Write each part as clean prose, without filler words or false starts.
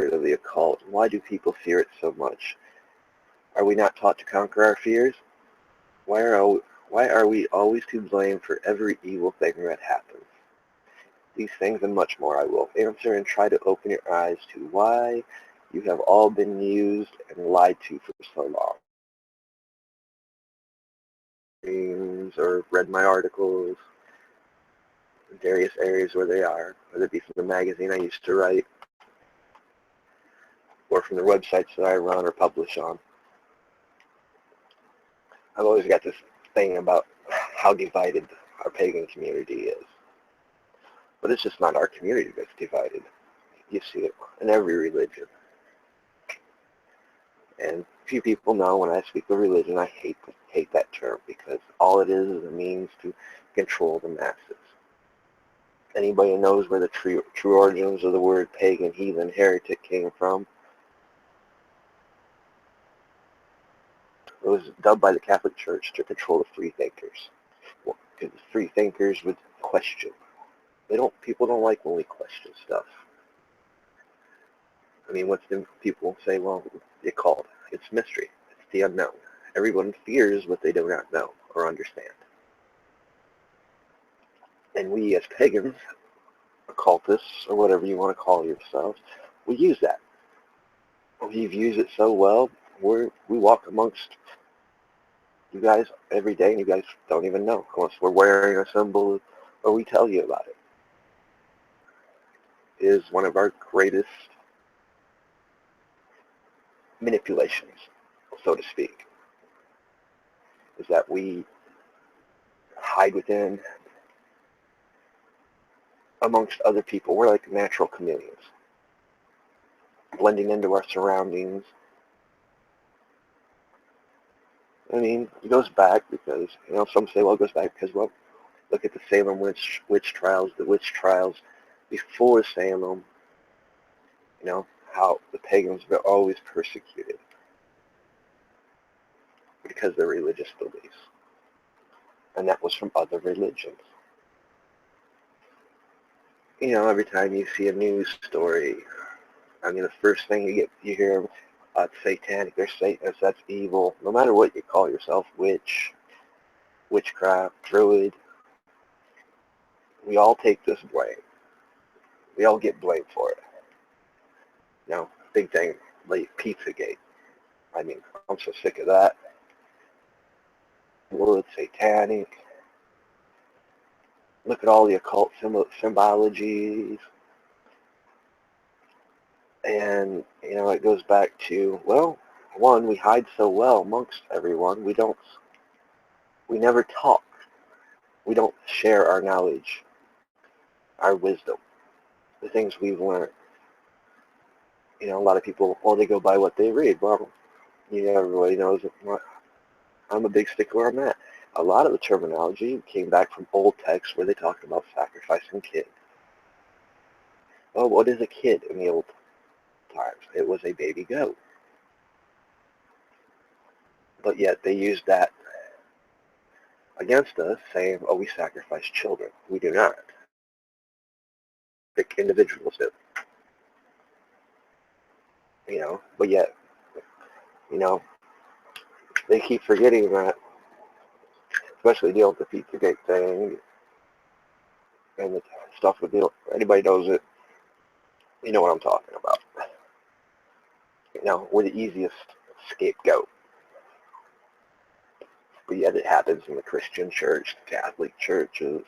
secret of the occult? Why do people fear it so much? Are we not taught to conquer our fears? Why are we always to blame for every evil thing that happens? These things and much more I will answer and try to open your eyes to why you have all been used and lied to for so long. Or read my articles in various areas where they are, whether it be from the magazine I used to write or from the websites that I run or publish on. I've always got this thing about how divided our pagan community is. But it's just not our community that's divided. You see it in every religion. And few people know when I speak of religion, I hate that term because all it is a means to control the masses. Anybody who knows where the true origins of the word pagan, heathen, heretic came from, it was dubbed by the Catholic Church to control the free thinkers. Well, because the free thinkers would question. People don't like when we question stuff. I mean, what's the people say? Well, the occult. It's mystery. It's the unknown. Everyone fears what they do not know or understand. And we as pagans, occultists, or whatever you want to call yourselves, we use that. We've used it so well, we walk amongst you guys every day, and you guys don't even know unless we're wearing a symbol or we tell you about it. It is one of our greatest manipulations, so to speak, is that we hide within amongst other people. We're like natural chameleons, blending into our surroundings. I mean, it goes back because, some say, well, it goes back because, well, look at the Salem witch trials, the witch trials before Salem, how the pagans were always persecuted because of their religious beliefs. And that was from other religions. Every time you see a news story, the first thing you hear, it's satanic, they're Satanists, that's evil. No matter what you call yourself, witch, witchcraft, druid, we all take this blame. We all get blamed for it. Big thing, like Pizzagate. I'm so sick of that. Well, it's satanic. Look at all the occult symbologies. And, it goes back to, well, one, we hide so well amongst everyone. We never talk. We don't share our knowledge, our wisdom, the things we've learned. A lot of people, they go by what they read. Well, everybody knows I'm a big stickler on that. A lot of the terminology came back from old texts where they talked about sacrificing kids. Oh, what is a kid in the old times? It was a baby goat. But yet they used that against us, saying, oh, we sacrifice children. We do not. The individuals do. But yet, they keep forgetting that, especially dealing with the Pizzagate thing and the stuff with anybody knows it, you know what I'm talking about. We're the easiest scapegoat. But yet it happens in the Christian church, the Catholic churches.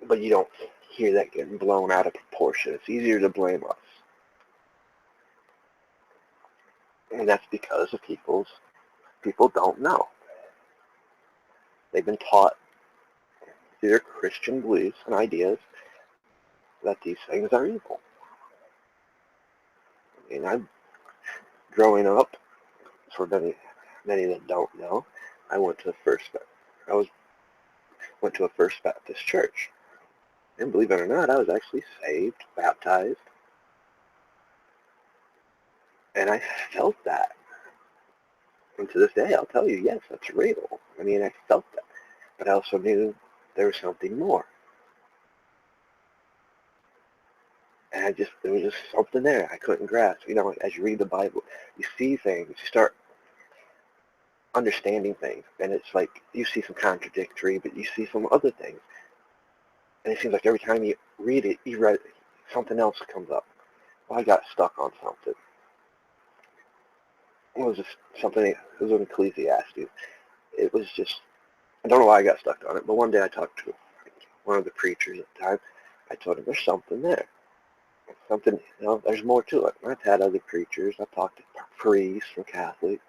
But you don't hear that getting blown out of proportion. It's easier to blame us. And that's because of people don't know. They've been taught through their Christian beliefs and ideas that these things are evil. I'm growing up, for many that don't know, I went to a First Baptist church. And believe it or not, I was actually saved, baptized, and I felt that. And to this day, I'll tell you, yes, that's real. I felt that. But I also knew there was something more. And there was just something there I couldn't grasp. As you read the Bible, you see things, you start understanding things, and it's like you see some contradictory, but you see some other things. And it seems like every time you read it, something else comes up. Well, I got stuck on something. It was just something, it was in Ecclesiastes. It was just, I don't know why I got stuck on it, but one day I talked to one of the preachers at the time. I told him, there's something there. Something, there's more to it. I've had other preachers. I've talked to priests from Catholics.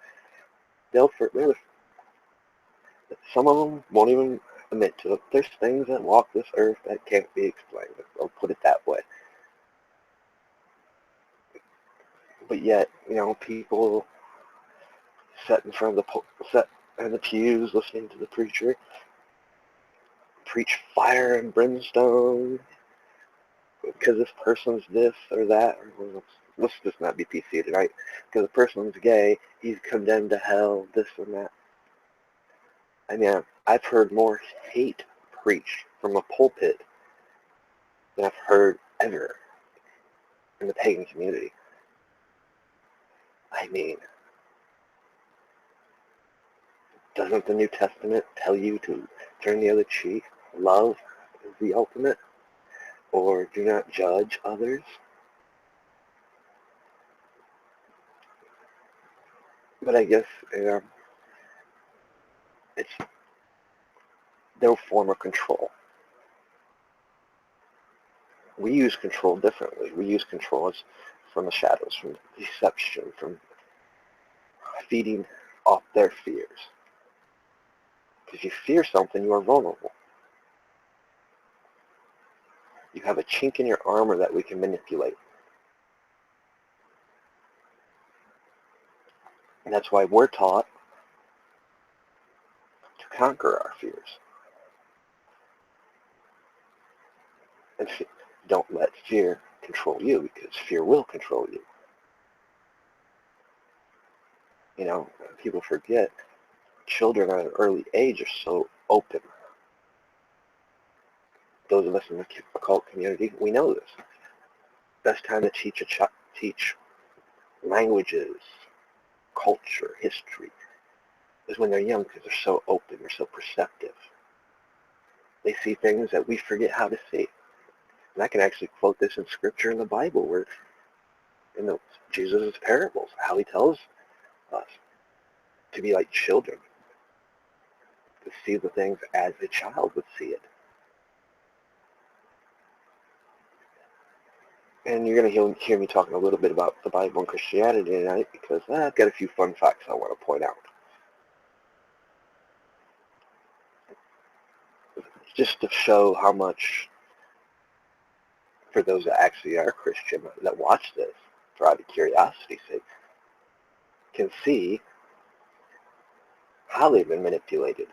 Some of them won't even admit to it. There's things that walk this earth that can't be explained. I'll put it that way. But yet, people sit in front of sit in the pews listening to the preacher preach fire and brimstone because this person's this or that. Let's just not be PC tonight. Because the person's gay, he's condemned to hell, this and that. I mean, I've heard more hate preached from a pulpit than I've heard ever in the pagan community. I mean, doesn't the New Testament tell you to turn the other cheek? Love is the ultimate. Or do not judge others. But I guess it's their form of control. We use control differently. We use control as from the shadows, from deception, from feeding off their fears. Because you fear something, you are vulnerable. You have a chink in your armor that we can manipulate. And that's why we're taught to conquer our fears. And don't let fear control you, because fear will control you. People forget children at an early age are so open. Those of us in the occult community, we know this. Best time to teach languages, culture, history, is when they're young, because they're so open, they're so perceptive. They see things that we forget how to see. And I can actually quote this in Scripture in the Bible, where in Jesus' parables, how he tells us to be like children, to see the things as a child would see it. And you're going to hear me talking a little bit about the Bible and Christianity tonight, because I've got a few fun facts I want to point out. Just to show how much, for those that actually are Christian, that watch this, for out of curiosity's sake, can see how they've been manipulated.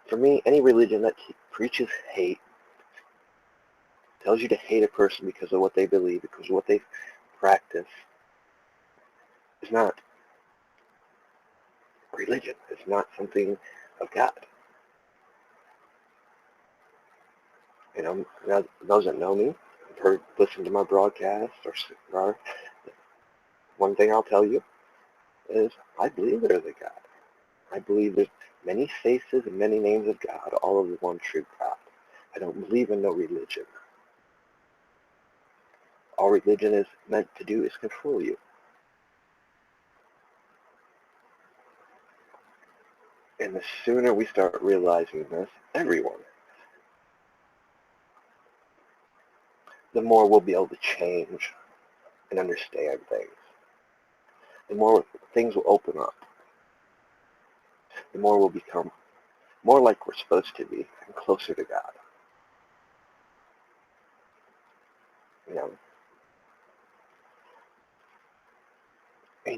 For me, any religion that preaches hate, tells you to hate a person because of what they believe, because of what they practice, is not religion. It's not something of God. Now, those that know me, listen to my broadcast, or one thing I'll tell you is I believe there is a God. I believe there's many faces and many names of God, all of the one true God. I don't believe in no religion. All religion is meant to do is control you. And the sooner we start realizing this, everyone, the more we'll be able to change and understand things. The more things will open up. The more we'll become more like we're supposed to be and closer to God.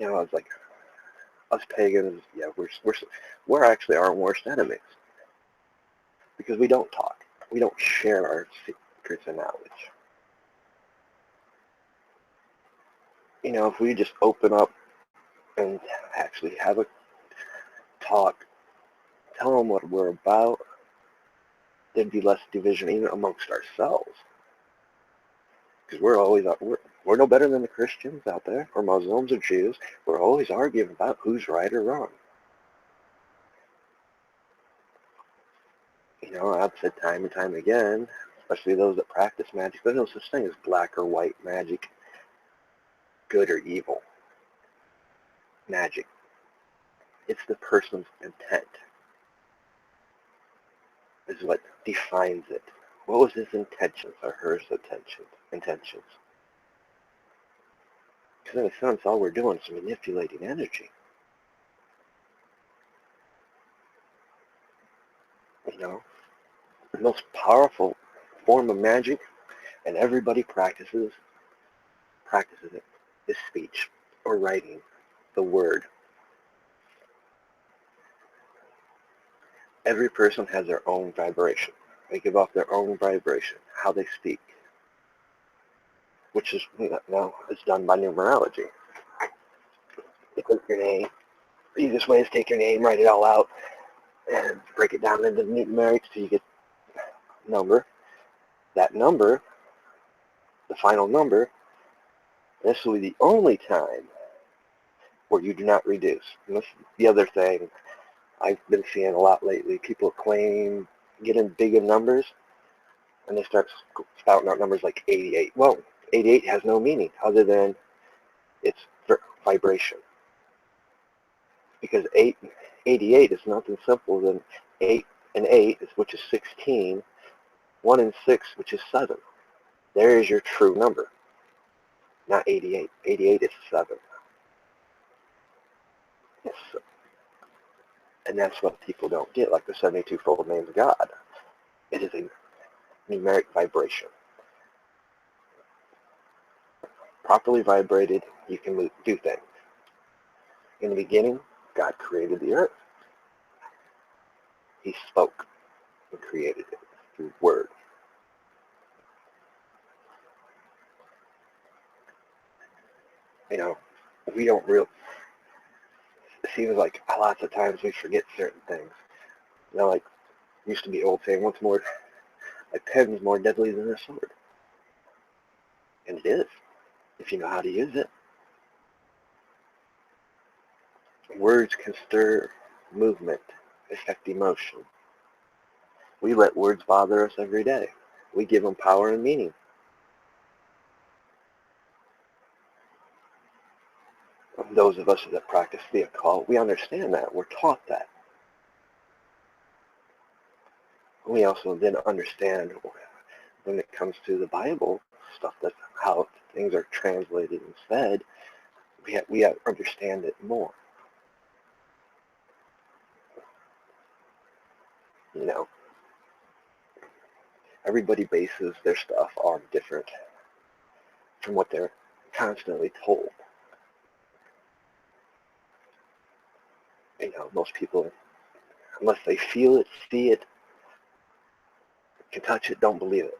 I was like, us pagans, yeah, we're actually our worst enemies, because we don't talk. We don't share our secrets and knowledge. If we just open up and actually have a talk, tell them what we're about, there'd be less division even amongst ourselves. Because we're no better than the Christians out there, or Muslims or Jews. We're always arguing about who's right or wrong. You know, I've said time and time again, especially those that practice magic, there's no such thing as black or white magic, good or evil magic. It's the person's intent is what defines it. What was his intentions or hers intentions? Because in a sense, all we're doing is manipulating energy. You know, the most powerful form of magic, and everybody practices it, is speech or writing, the word. Every person has their own vibration. They give off their own vibration, how they speak, which is, now it's done by numerology. You take your name. The easiest way is take your name, write it all out, and break it down into numerics till you get a number. That number, the final number, this will be the only time where you do not reduce. And this is the other thing I've been seeing a lot lately. People claim getting big in numbers, and they start spouting out numbers like 88. Well, 88 has no meaning other than its vibration. Because 88 is nothing simple than 8 and 8, which is 16, 1 and 6, which is 7. There is your true number, not 88. 88 is 7. Yes. And that's what people don't get, like the 72-fold name of God. It is a numeric vibration. Properly vibrated, you can do things. In the beginning, God created the earth. He spoke and created it through word. You know, we don't it seems like lots of times we forget certain things. You know, like, used to be old saying, a pen's more deadly than a sword. And it is, if you know how to use it. Words can stir movement, affect emotion. We let words bother us every day. We give them power and meaning. Those of us that practice the occult, we understand that. We're taught that. We also then understand when it comes to the Bible stuff, that's how things are translated and said. We understand it more. You know, everybody bases their stuff on different from what they're constantly told. You know, most people, unless they feel it, see it, can touch it, don't believe it.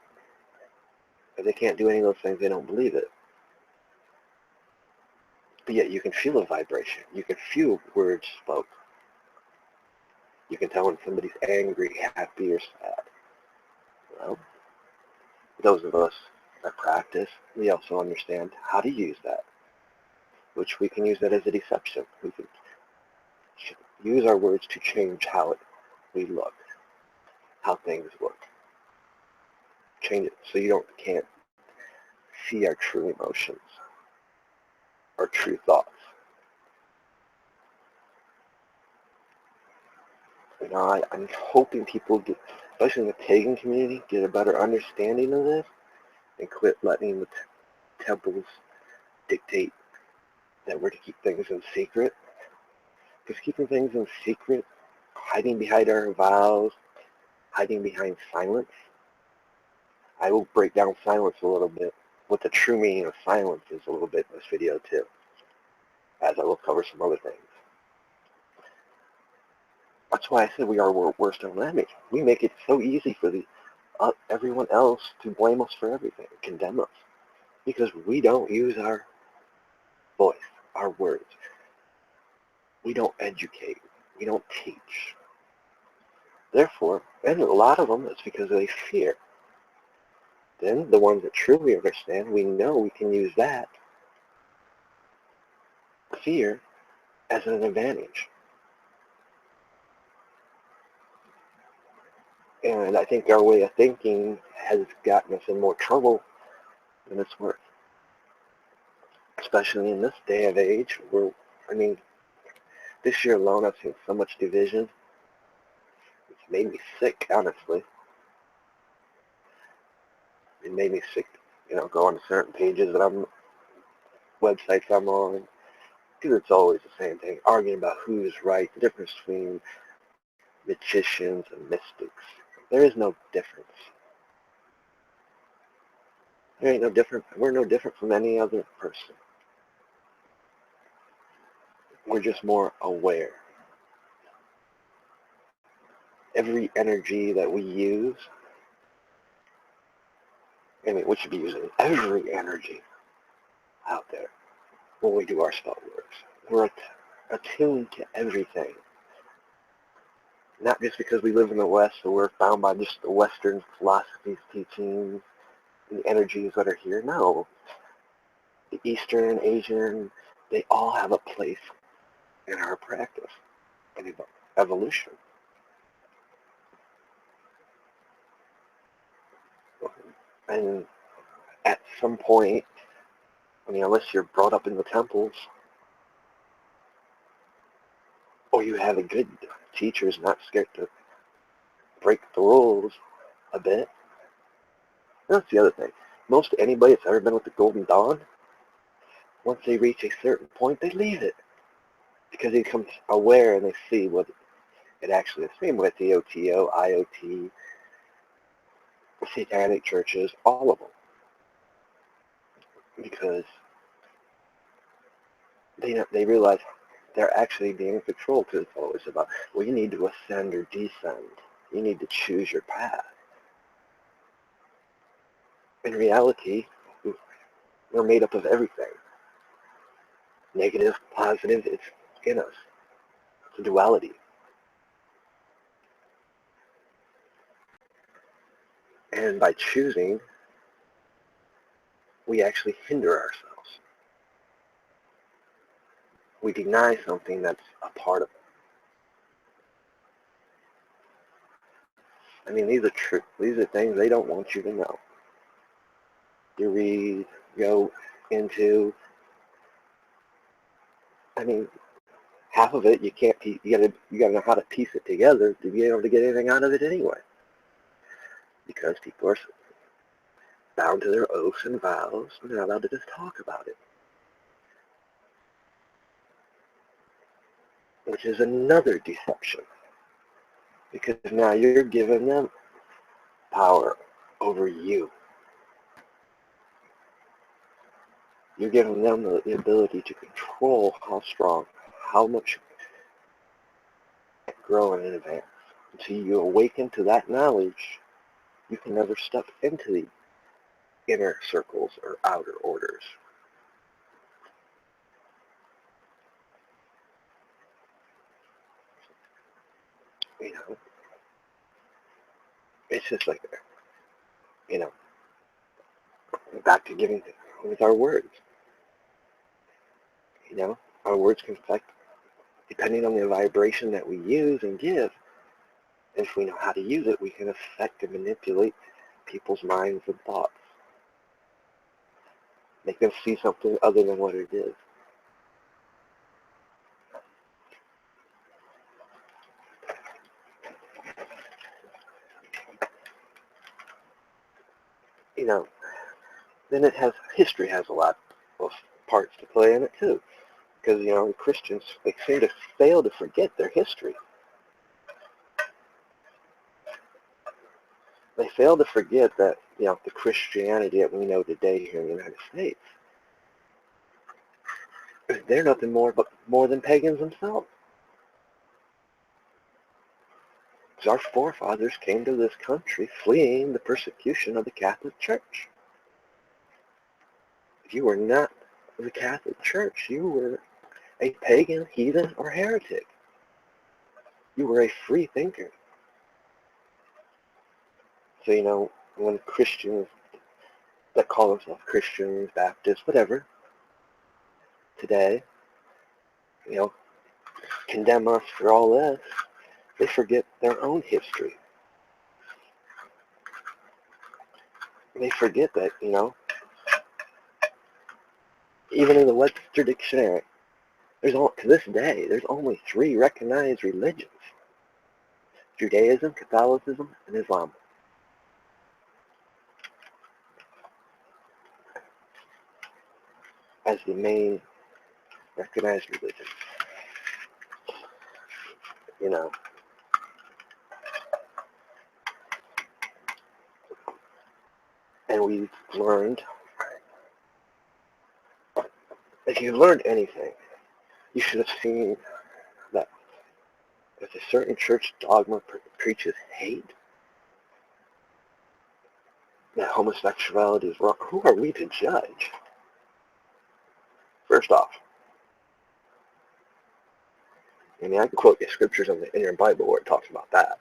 If they can't do any of those things, they don't believe it. But yet you can feel a vibration. You can feel words spoke. You can tell when somebody's angry, happy, or sad. Well, those of us that practice, we also understand how to use that, which we can use that as a deception. We can use our words to change how we look, how things look. Change it so you can't see our true emotions, our true thoughts. You know, I'm hoping people get, especially in the pagan community, get a better understanding of this and quit letting the temples dictate that we're to keep things in secret. Because keeping things in secret, hiding behind our vows, hiding behind silence. I will break down silence a little bit, what the true meaning of silence is a little bit in this video too, as I will cover some other things. That's why I said we are worst enemy. We make it so easy for everyone else to blame us for everything, condemn us, because we don't use our voice, our words. We don't educate. We don't teach. Therefore, and a lot of them, it's because they fear. Then the ones that truly understand, we know we can use that fear as an advantage. And I think our way of thinking has gotten us in more trouble than it's worth. Especially in this day of age where, I mean, this year alone I've seen so much division. It's made me sick, honestly. It made me sick, going to certain pages that websites I'm on. Because it's always the same thing, arguing about who's right, the difference between magicians and mystics. There is no difference. There ain't no different. We're no different from any other person. We're just more aware. Every energy that we use, we should be using every energy out there when we do our spell works. We're attuned to everything. Not just because we live in the West, so we're bound by just the Western philosophies, teachings, and the energies that are here. No. The Eastern, Asian, they all have a place in our practice and evolution. And at some point, unless you're brought up in the temples, or you have a good teachers not scared to break the rules a bit. That's the other thing. Most anybody that's ever been with the Golden Dawn, once they reach a certain point, they leave it. Because they become aware and they see what it actually is. Same with the OTO, IoT, satanic churches, all of them. Because they realize they're actually being controlled, because it's always about, well, you need to ascend or descend. You need to choose your path. In reality, we're made up of everything. Negative, positive, it's in us. It's a duality. And by choosing, we actually hinder ourselves. We deny something that's a part of it. These are true. These are things they don't want you to know. You read, go into, half of it you can't. You gotta know how to piece it together to be able to get anything out of it anyway. Because people are bound to their oaths and vows, and they're not allowed to just talk about it. Which is another deception. Because now you're giving them power over you. You're giving them the ability to control how strong, how much growing in advance. Until you awaken to that knowledge, you can never step into the inner circles or outer orders. It's just like, back to giving with our words. Our words can affect, depending on the vibration that we use and give, if we know how to use it, we can affect and manipulate people's minds and thoughts. Make them see something other than what it is. Then history has a lot of parts to play in it too. Because, Christians, they seem to fail to forget their history. They fail to forget that, the Christianity that we know today here in the United States, they're nothing more than pagans themselves. Because our forefathers came to this country fleeing the persecution of the Catholic Church. If you were not of the Catholic Church, you were a pagan, heathen, or heretic. You were a free thinker. So, when Christians that call themselves Christians, Baptists, whatever, today, you know, condemn us for all this, they forget their own history. They forget that, even in the Webster Dictionary, to this day, there's only 3 recognized religions: Judaism, Catholicism, and Islam, as the main recognized religions. You know, and we've learned, if you learned anything, you should have seen that if a certain church dogma preaches hate, that homosexuality is wrong, who are we to judge? First off, I mean, I can quote you scriptures in your Bible where it talks about that.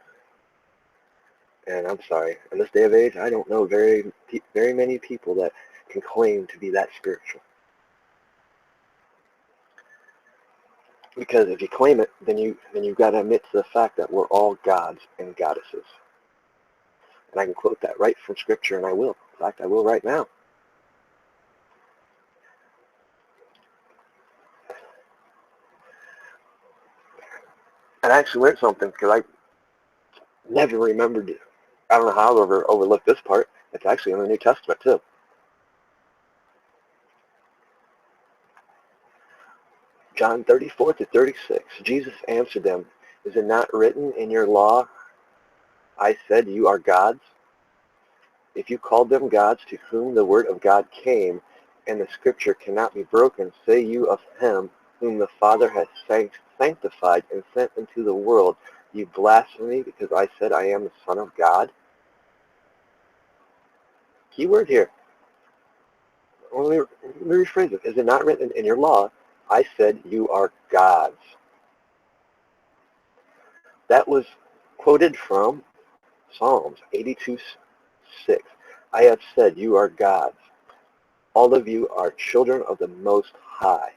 And I'm sorry, in this day of age, I don't know very many people that can claim to be that spiritual. Because if you claim it, then you've got to admit to the fact that we're all gods and goddesses. And I can quote that right from Scripture, and I will. In fact, I will right now. And I actually learned something because I never remembered it. I don't know how I overlooked this part. It's actually in the New Testament, too. John 34-36, Jesus answered them, "Is it not written in your law, I said you are gods? If you called them gods to whom the word of God came, and the scripture cannot be broken, say you of him whom the Father has sanctified and sent into the world, you blaspheme because I said I am the Son of God?" Key word here. Let me rephrase it. Is it not written in your law, I said you are gods? That was quoted from Psalms 82:6. I have said you are gods. All of you are children of the Most High.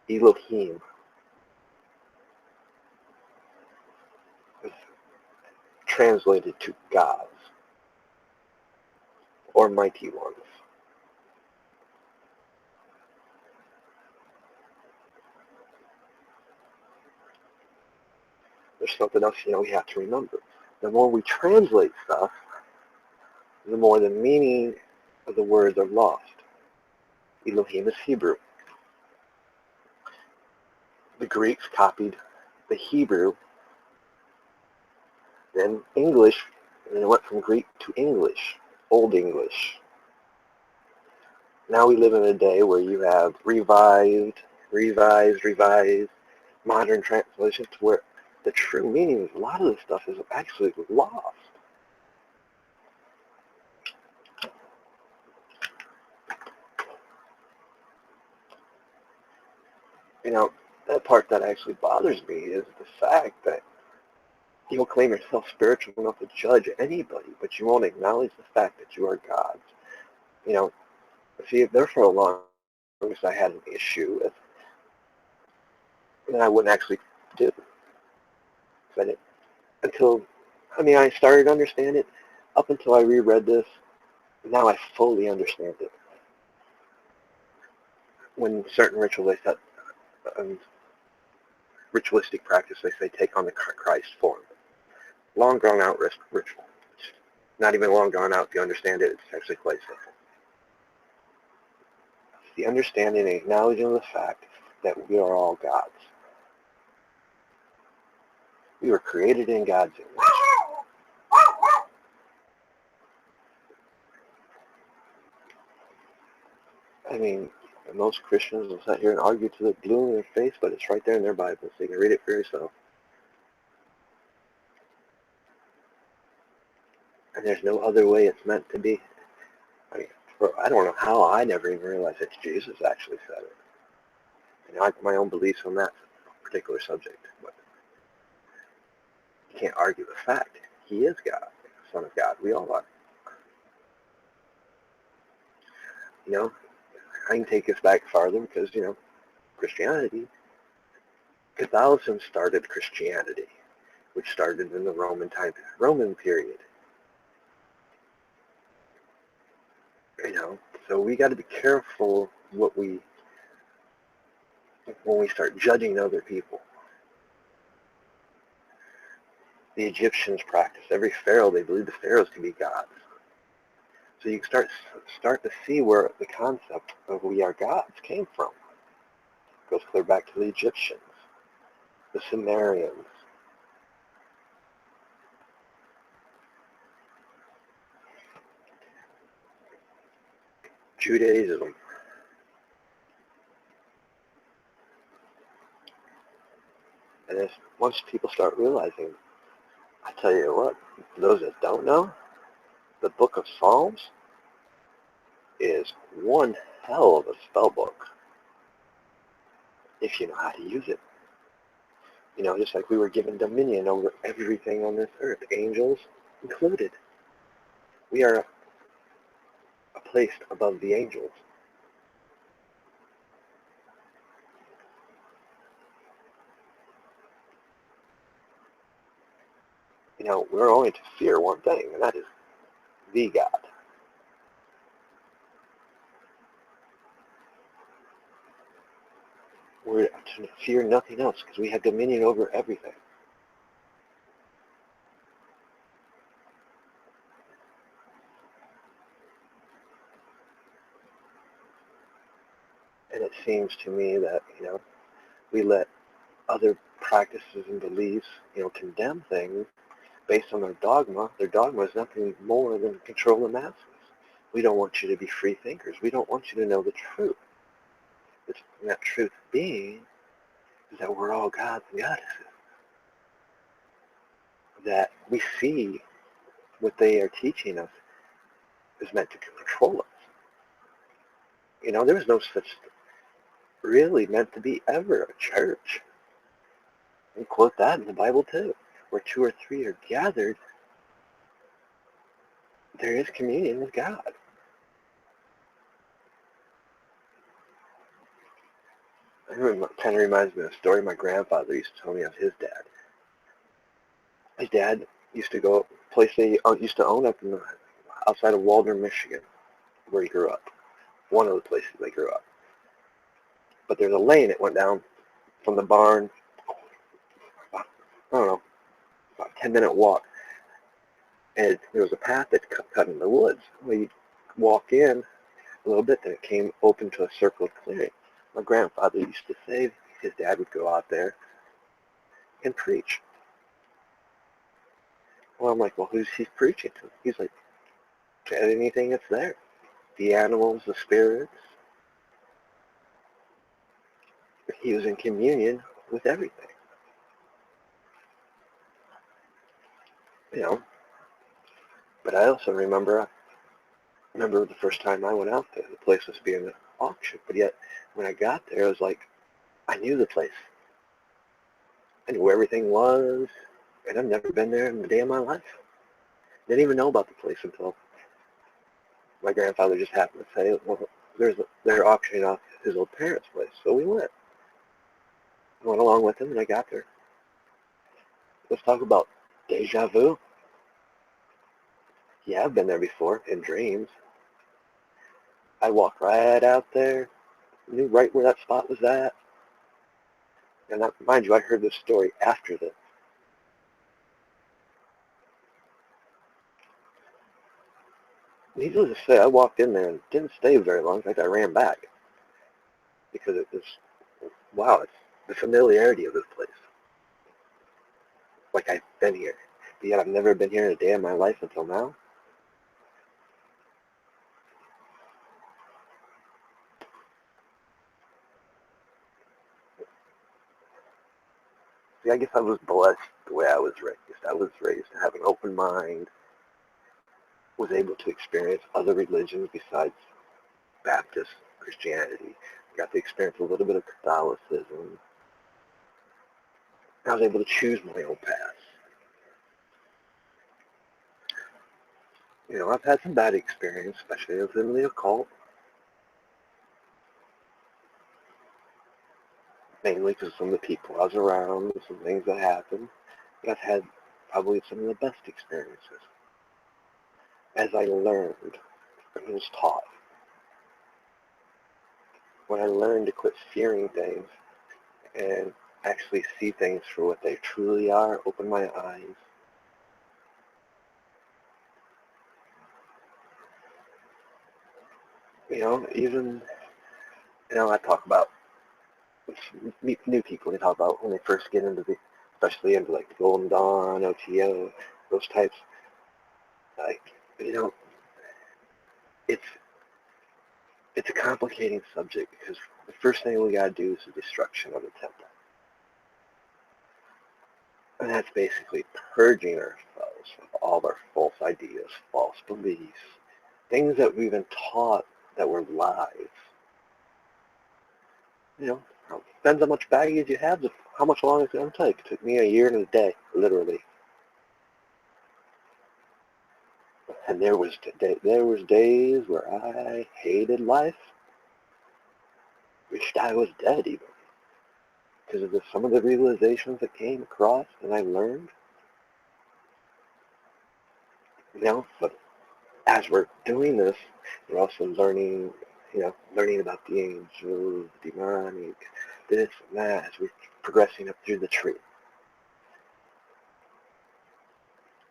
Elohim is translated to gods or mighty ones. There's something else, we have to remember. The more we translate stuff, the more the meaning of the words are lost. Elohim is Hebrew. The Greeks copied the Hebrew, then English, and it went from Greek to English, Old English. Now we live in a day where you have revised, modern translations where the true meaning of a lot of this stuff is actually lost. That part that actually bothers me is the fact that you'll claim yourself spiritual enough to judge anybody, but you won't acknowledge the fact that you are gods. See, there for a long time I had an issue with, and I wouldn't actually do it. I started to understand it up until I reread this. Now I fully understand it. When certain rituals, they set ritualistic practice, they say take on the Christ form. Long drawn out ritual. Not even long drawn out if you understand it. It's actually quite simple. It's the understanding and acknowledging of the fact that we are all gods. We were created in God's image. Most Christians will sit here and argue to the blue in their face, but it's right there in their Bible, so you can read it for yourself. And there's no other way it's meant to be. I don't know how I never even realized that Jesus actually said it. I have my own beliefs on that particular subject, but you can't argue the fact. He is God, Son of God. We all are. You know, I can take us back farther because, Christianity, Catholicism started Christianity, which started in the Roman period. So we got to be careful when we start judging other people. The Egyptians practiced every pharaoh. They believed the pharaohs could be gods. So you start to see where the concept of we are gods came from. It goes clear back to the Egyptians, the Sumerians. Judaism. And once people start realizing, I tell you what, for those that don't know, the book of Psalms is one hell of a spell book if you know how to use it. Just like we were given dominion over everything on this earth, angels included. We are placed above the angels. We're only to fear one thing, and that is the God. We're to fear nothing else because we have dominion over everything. And it seems to me that, we let other practices and beliefs, condemn things based on their dogma. Their dogma is nothing more than control the masses. We don't want you to be free thinkers. We don't want you to know the truth. And that truth being is that we're all gods and goddesses. That we see what they are teaching us is meant to control us. There was no such really meant to be ever a church. And quote that in the Bible too. Where 2 or 3 are gathered, there is communion with God. It kind of reminds me of a story my grandfather used to tell me of his dad. His dad used to go a place they used to own up outside of Waldron, Michigan, where he grew up. One of the places they grew up. But there's a lane that went down from the barn, about a 10-minute walk. And there was a path that cut in the woods. Well, you'd walk in a little bit, then it came open to a circle of clearing. My grandfather used to say his dad would go out there and preach. Well, I'm like, well, who's he preaching to? He's like, to anything that's there. The animals, the spirits. He was in communion with everything. But I also remember the first time I went out there, the place was being auctioned. But yet, when I got there, it was like, I knew the place. I knew where everything was, and I've never been there in a day of my life. Didn't even know about the place until my grandfather just happened to say, well, they're auctioning off his old parents' place. So we went. I went along with him, and I got there. Let's talk about deja vu. Yeah, I've been there before, in dreams. I walked right out there, knew right where that spot was at. And mind you, I heard this story after this. Needless to say, I walked in there and didn't stay very long. In fact, I ran back because it was, wow, it's the familiarity of this place. Like I've been here, but yet I've never been here in a day of my life until now. See, I guess I was blessed the way I was raised. I was raised to have an open mind, was able to experience other religions besides Baptist Christianity. Got to experience a little bit of Catholicism. I was able to choose my own path. I've had some bad experience, especially within the occult. mainly because some of the people I was around, some things that happened. But I've had probably some of the best experiences as I learned and was taught. When I learned to quit fearing things and actually see things for what they truly are, open my eyes. Even, I talk about, meet new people, they talk about when they first get into especially into like the Golden Dawn, OTO, those types, like, you know, it's, it's a complicating subject because the first thing we got to do is the destruction of the temple. And that's basically purging ourselves of all our false ideas, false beliefs, things that we've been taught that were lies. Depends how much baggage you have, how much longer it's going to take. It took me a year and a day, literally. And there was days where I hated life, wished I was dead even, because of some of the realizations that came across and I learned. But as we're doing this, we're also learning about the angels, the demonic, this and that, as we're progressing up through the tree.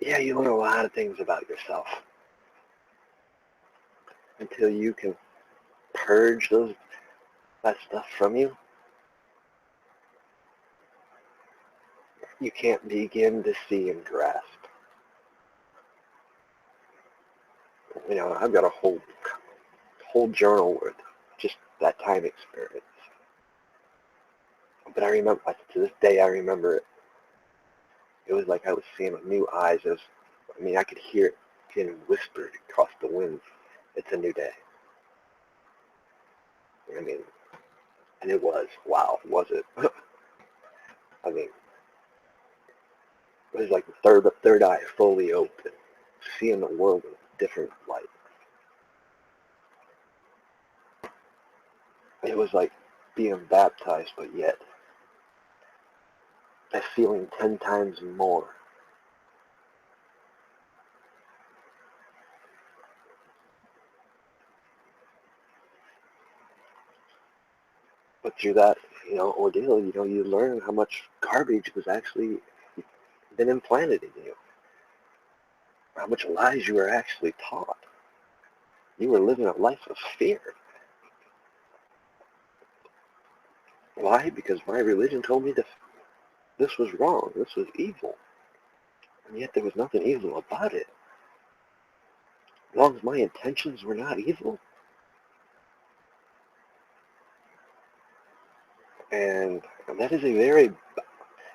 Yeah, you learn a lot of things about yourself until you can purge that stuff from you. You can't begin to see and grasp. I've got a whole journal with just that time experience. But I remember, to this day, I remember it. It was like I was seeing with new eyes. I could hear it getting whispered across the winds. It's a new day. And it was. Wow, was it? It was like the third eye fully open, seeing the world in a different light. It was like being baptized, but yet a feeling 10 times more. But through that, ordeal, you learn how much garbage was actually been implanted in you. How much lies you were actually taught. You were living a life of fear. Why? Because my religion told me this was wrong, this was evil. And yet there was nothing evil about it. As long as my intentions were not evil. And that is a very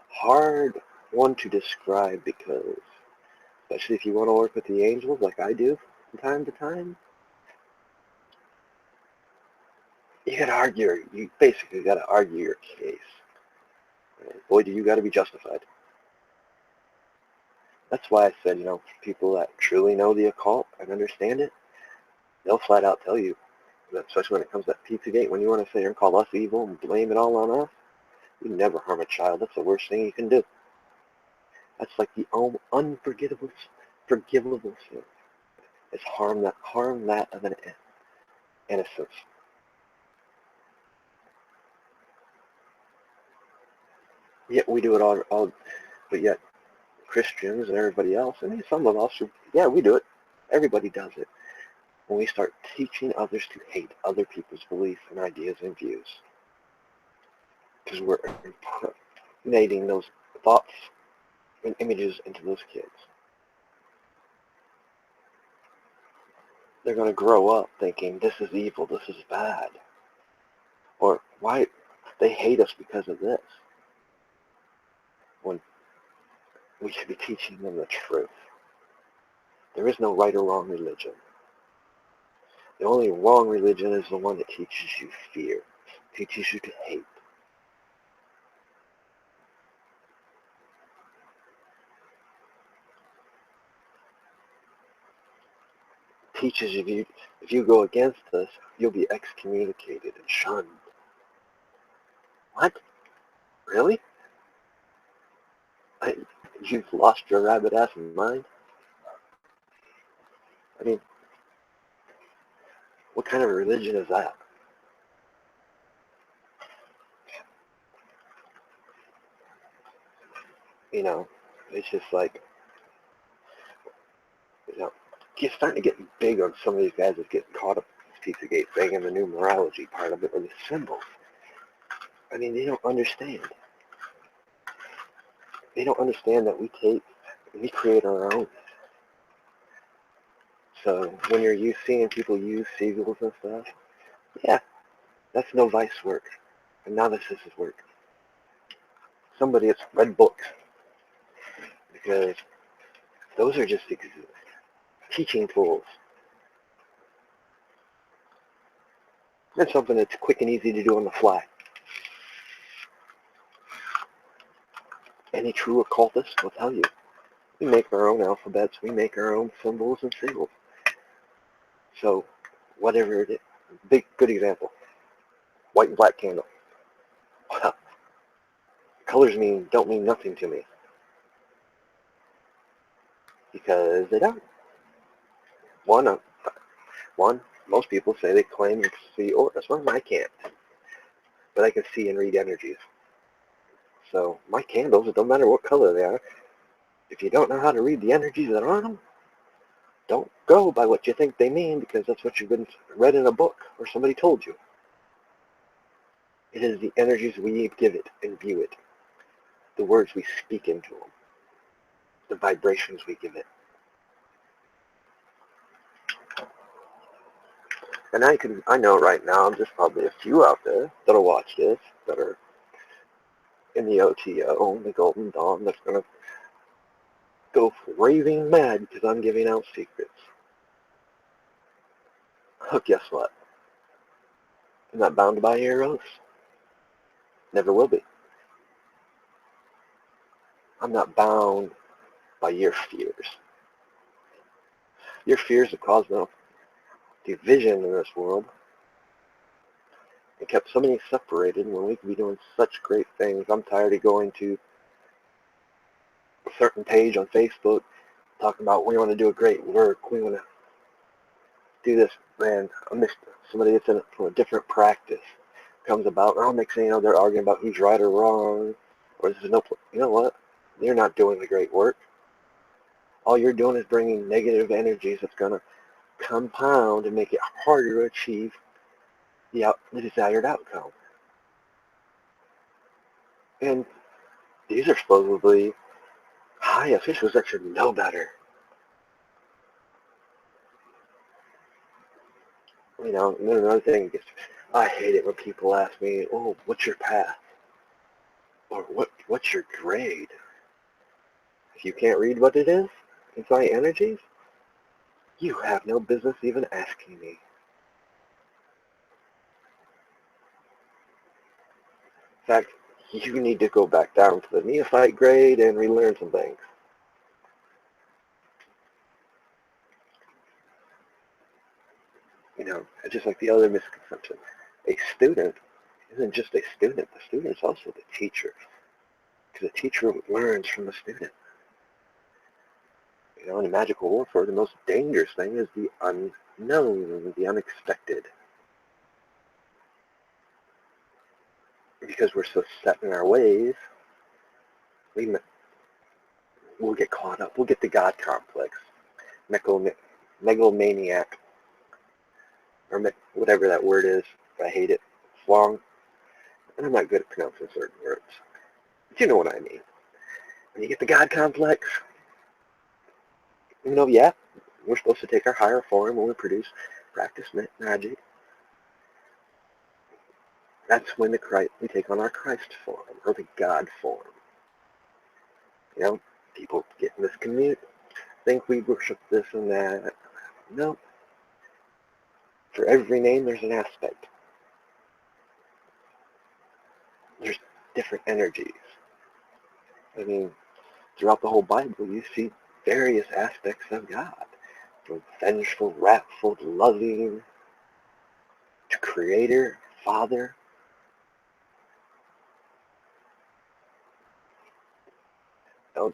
hard one to describe because, especially if you want to work with the angels like I do from time to time, you basically got to argue your case. And boy, do you got to be justified. That's why I said, people that truly know the occult and understand it, they'll flat out tell you, especially when it comes to that Pizzagate, when you want to sit here and call us evil and blame it all on us, you never harm a child. That's the worst thing you can do. That's like the unforgivable sin. It's harm that of an innocence. Yet we do it all, but yet Christians and everybody else, and some of us, we do it. Everybody does it. When we start teaching others to hate other people's beliefs and ideas and views, because we're impregnating those thoughts and images into those kids. They're going to grow up thinking, this is evil, this is bad. Or, why they hate us because of this. When we should be teaching them the truth. There is no right or wrong religion. The only wrong religion is the one that teaches you fear, teaches you to hate. Teaches you if you go against us, you'll be excommunicated and shunned. What? Really? You've lost your rabbit-ass mind? I mean, what kind of religion is that? You know, it's just like, you know, you're starting to get big on some of these guys that get caught up in this Pizzagate thing and the numerology part of it, or the symbols. I mean, they don't understand. They don't understand that we create our own. So when you're seeing people use seagulls and stuff, yeah, that's no vice work. Analysis is work. Somebody that's read books, because those are just teaching tools. It's something that's quick and easy to do on the fly. Any true occultist will tell you. We make our own alphabets. We make our own symbols and symbols. So whatever it is, good example, white and black candle. Colors don't mean nothing to me, because they don't. One, most people say they claim to see auras. Well, I can't, but I can see and read energies. So my candles, it don't matter what color they are, if you don't know how to read the energies that are on them, don't go by what you think they mean, because that's what you've been read in a book or somebody told you. It is the energies we give it and view it, the words we speak into them, the vibrations we give it. And I know right now there's probably a few out there that'll watch this, that are in the OTO, the Golden Dawn, that's going to go raving mad because I'm giving out secrets. Oh, guess what? I'm not bound by your oaths. Never will be. I'm not bound by your fears. Your fears have caused no division in this world and kept so many separated when we could be doing such great things. I'm tired of going to a certain page on Facebook talking about we want to do a great work, we want to do this, man. I missed somebody that's in it from a different practice comes about, oh, next thing you know, they're arguing about who's right or wrong, or this is no, you know what? You're not doing the great work. All you're doing is bringing negative energies that's going to compound and make it harder to achieve the desired outcome. And these are supposedly high officials that should know better. You know, and then another thing is, I hate it when people ask me, oh, what's your path? Or what's your grade? If you can't read what it is, inside energies, you have no business even asking me. In fact, you need to go back down to the neophyte grade and relearn some things. You know, just like the other misconception. A student isn't just a student. The student is also the teacher. Because the teacher learns from the student. You know, in magical warfare, the most dangerous thing is the unknown, the unexpected. Because we're so set in our ways, we'll get caught up. We'll get the God complex, megalomaniac, or whatever that word is. I hate it. It's long, and I'm not good at pronouncing certain words. But you know what I mean. When you get the God complex, you know, yeah, we're supposed to take our higher form when we practice magic. That's when we take on our Christ form, or the God form. You know, people get in this community, think we worship this and that. No. For every name, there's an aspect. There's different energies. I mean, throughout the whole Bible, you see various aspects of God. From vengeful, wrathful, loving, to creator, father.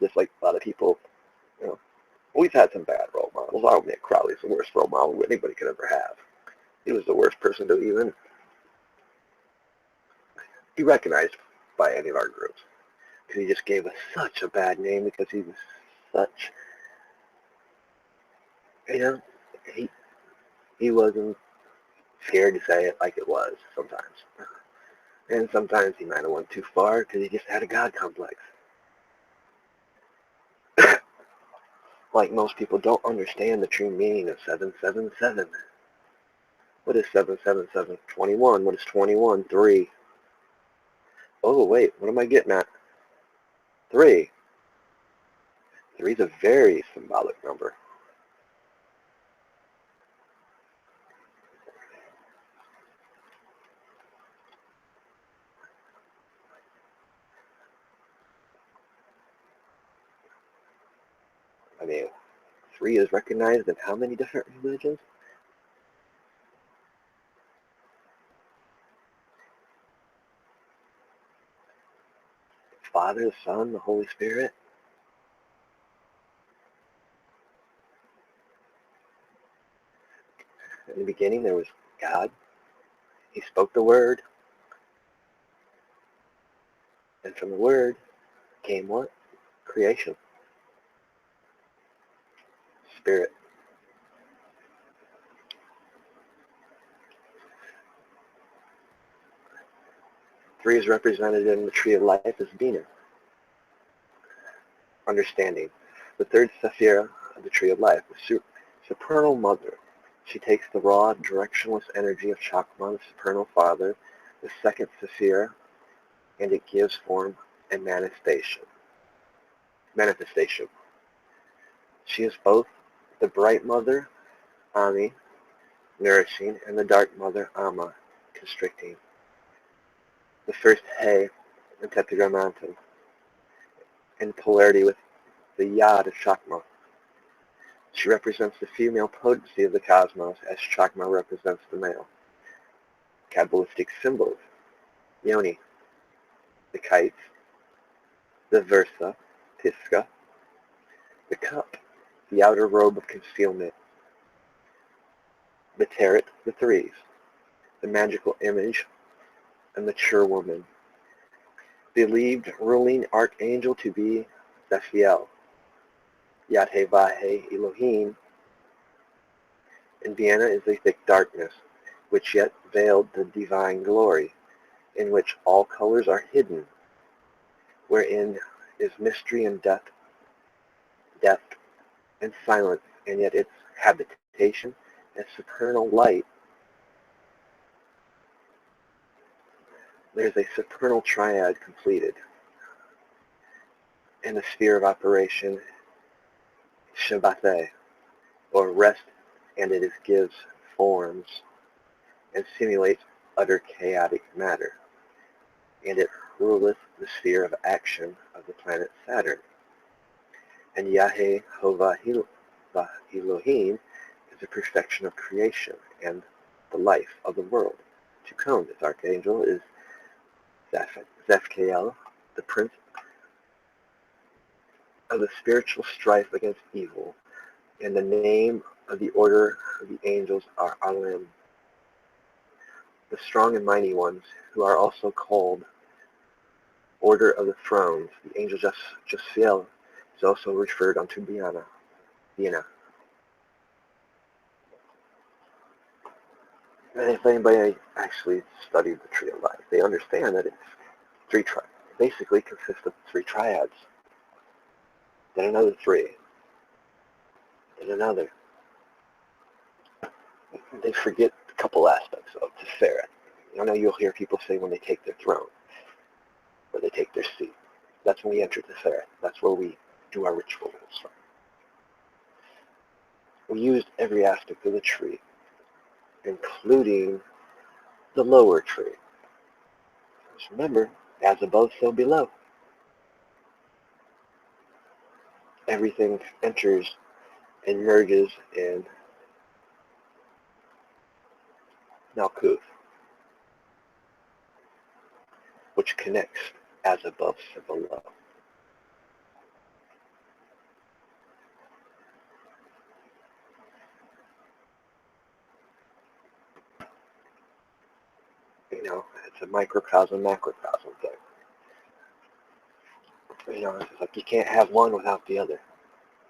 Just like a lot of people, you know, we've had some bad role models. I don't think Crowley's the worst role model anybody could ever have. He was the worst person to even be recognized by any of our groups. Because he just gave us such a bad name because he was such, you know, he wasn't scared to say it like it was sometimes. And sometimes he might have went too far because he just had a God complex. Like most people don't understand the true meaning of 777. What is 777? 21. What is 21? 3. Oh, wait, what am I getting at? 3. 3 is a very symbolic number. I mean, 3 is recognized in how many different religions? Father, the Son, the Holy Spirit. In the beginning, there was God. He spoke the Word. And from the Word came what? Creation. Spirit. 3 is represented in the Tree of Life as Bina. Understanding. The third Sephira of the Tree of Life, the supernal mother. She takes the raw, directionless energy of Chakma, the supernal father, the second Sephira, and it gives form and manifestation. She is both the bright mother, Ami, nourishing, and the dark mother, Ama, constricting. The first He in Tetragrammaton, in polarity with the Yad of Chakma. She represents the female potency of the cosmos as Chakma represents the male. Kabbalistic symbols, Yoni, the kites, the Versa, Tiska, the cup, the outer robe of concealment, the Tarot, the threes, the magical image, a mature woman. Believed ruling archangel to be Zaphiel, Yad-He-Vah-He Elohim. In Vienna is a thick darkness, which yet veiled the divine glory, in which all colors are hidden, wherein is mystery and depth and silence, and yet its habitation is supernal light. There's a supernal triad completed, and the sphere of operation, Shabbathe, or rest, and it gives forms and simulates utter chaotic matter, and it ruleth the sphere of action of the planet Saturn. And Yahweh Elohim is the perfection of creation and the life of the world. Tukon, this archangel, is Zephkiel, the prince of the spiritual strife against evil, and the name of the order of the angels are Alim, the strong and mighty ones, who are also called Order of the Thrones. The angel Josiel is also referred unto Vienna. And if anybody actually studied the Tree of Life, they understand that it's basically consists of 3 triads. Then another 3. Then another. They forget a couple aspects of Tiferet. I know you'll hear people say when they take their throne, or they take their seat. That's when we enter Tiferet. That's where we do our rituals. We used every aspect of the tree, including the lower tree. Just remember, as above, so below. Everything enters and merges in Malkuth, which connects as above, so below. it's a microcosm, macrocosm thing. It's like you can't have one without the other.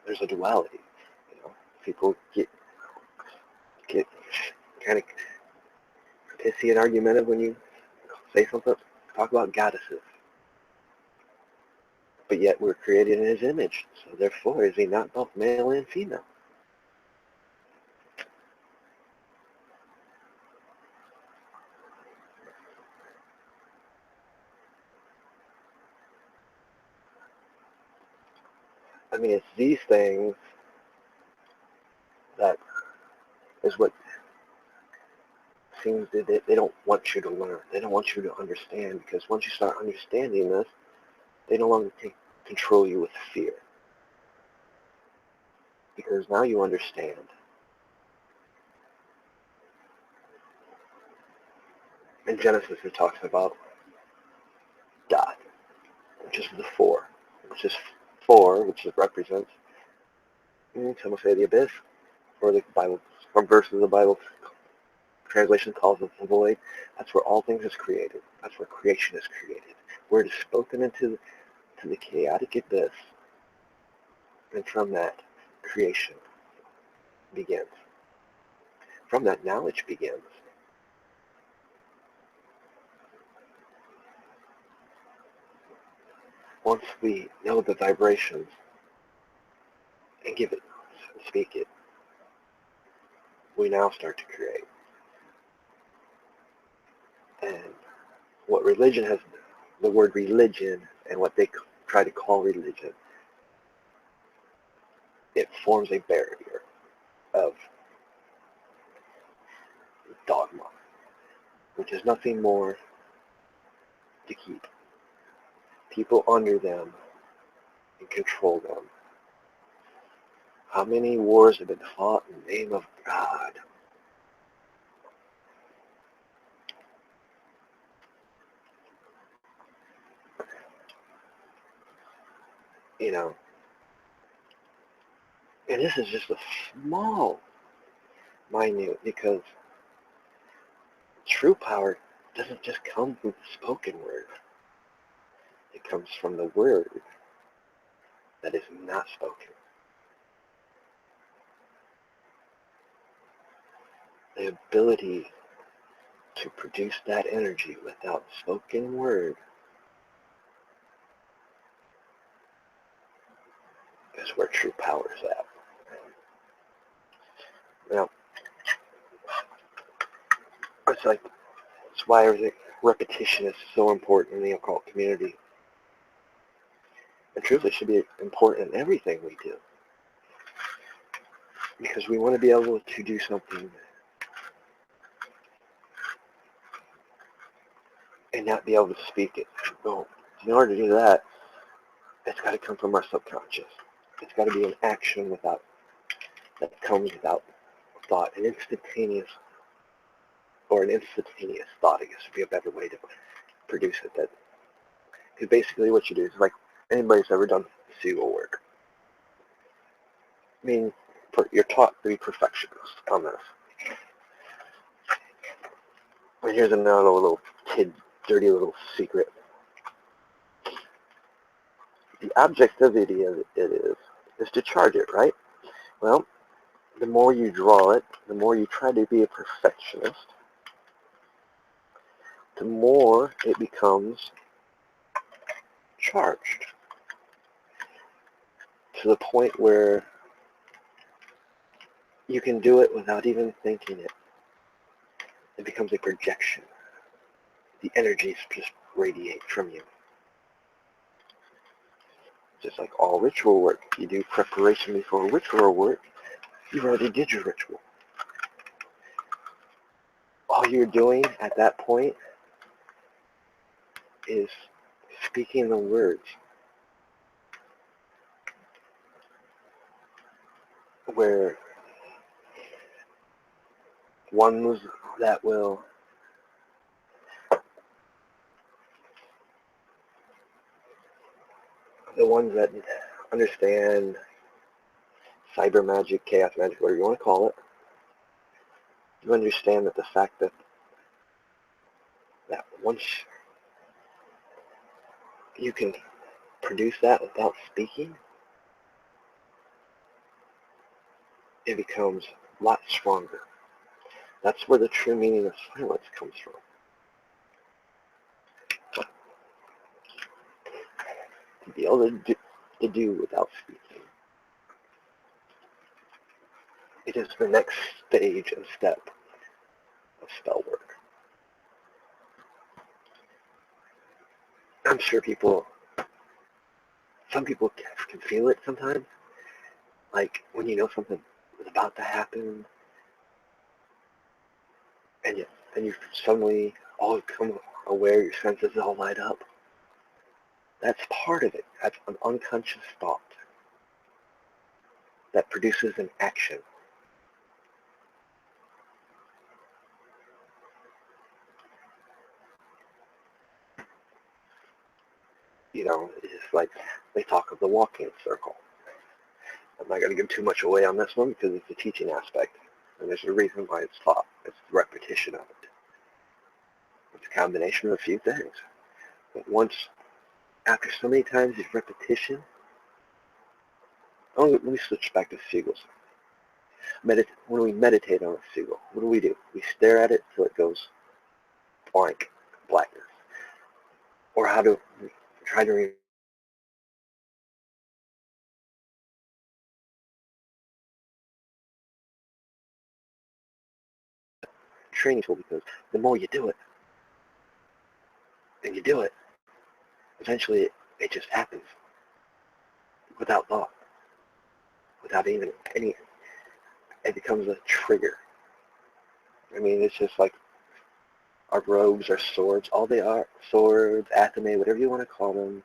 There's a duality. People get kind of pissy and argumentative when you say something, talk about goddesses. But yet we're created in his image. So therefore, is he not both male and female? I mean, it's these things that is what seems that they don't want you to learn. They don't want you to understand, because once you start understanding this, they no longer can control you with fear. Because now you understand. In Genesis, it talks about God, which is the four, which represents, some will say the abyss, or the Bible, from verses of the Bible translation calls it the void. That's where all things is created. That's where creation is created. Where it is spoken into the chaotic abyss, and from that, creation begins. From that, knowledge begins. Once we know the vibrations and give it, speak it, we now start to create. And what religion has, the word religion and what they try to call religion, it forms a barrier of dogma, which is nothing more to keep people under them and control them. How many wars have been fought in the name of God? And this is just a small, minute, because true power doesn't just come from the spoken word. It comes from the word that is not spoken. The ability to produce that energy without spoken word is where true power is at. Now, it's why everything, repetition is so important in the occult community. And truly, it should be important in everything we do. Because we want to be able to do something and not be able to speak it. Well, in order to do that, it's got to come from our subconscious. It's got to be an action that comes without thought, an instantaneous thought, I guess would be a better way to produce it. Because basically what you do is, like, anybody's ever done SEAL work. I mean, you're taught to be perfectionists on this. And here's another little dirty little secret. The objectivity of it is to charge it, right? Well, the more you draw it, the more you try to be a perfectionist, the more it becomes charged, to the point where you can do it without even thinking it. It becomes a projection. The energies just radiate from you. Just like all ritual work, if you do preparation before ritual work, you already did your ritual. All you're doing at that point is speaking the words, where ones that will the ones that understand cyber magic, chaos magic, whatever you want to call it, you understand that the fact that that once you can produce that without speaking, it becomes a lot stronger. That's where the true meaning of silence comes from. To be able to do without speaking. It is the next stage and step of spell work. I'm sure some people can feel it sometimes, like when you know something is about to happen, and you suddenly all become aware, your senses all light up. That's part of it. That's an unconscious thought that produces an action. It's like they talk of the walking circle. I'm not going to give too much away on this one because it's a teaching aspect, and there's a reason why it's taught. It's the repetition of it. It's a combination of a few things. But once, after so many times of repetition, let me switch back to seagulls. When we meditate on a seagull, what do? We stare at it till it goes blank, blackness. Or how to try to training tool, because the more you do it, and you do it, eventually it just happens without thought, without even any, it becomes a trigger. I mean, it's just like our robes, our swords, all they are, swords, athame, whatever you want to call them,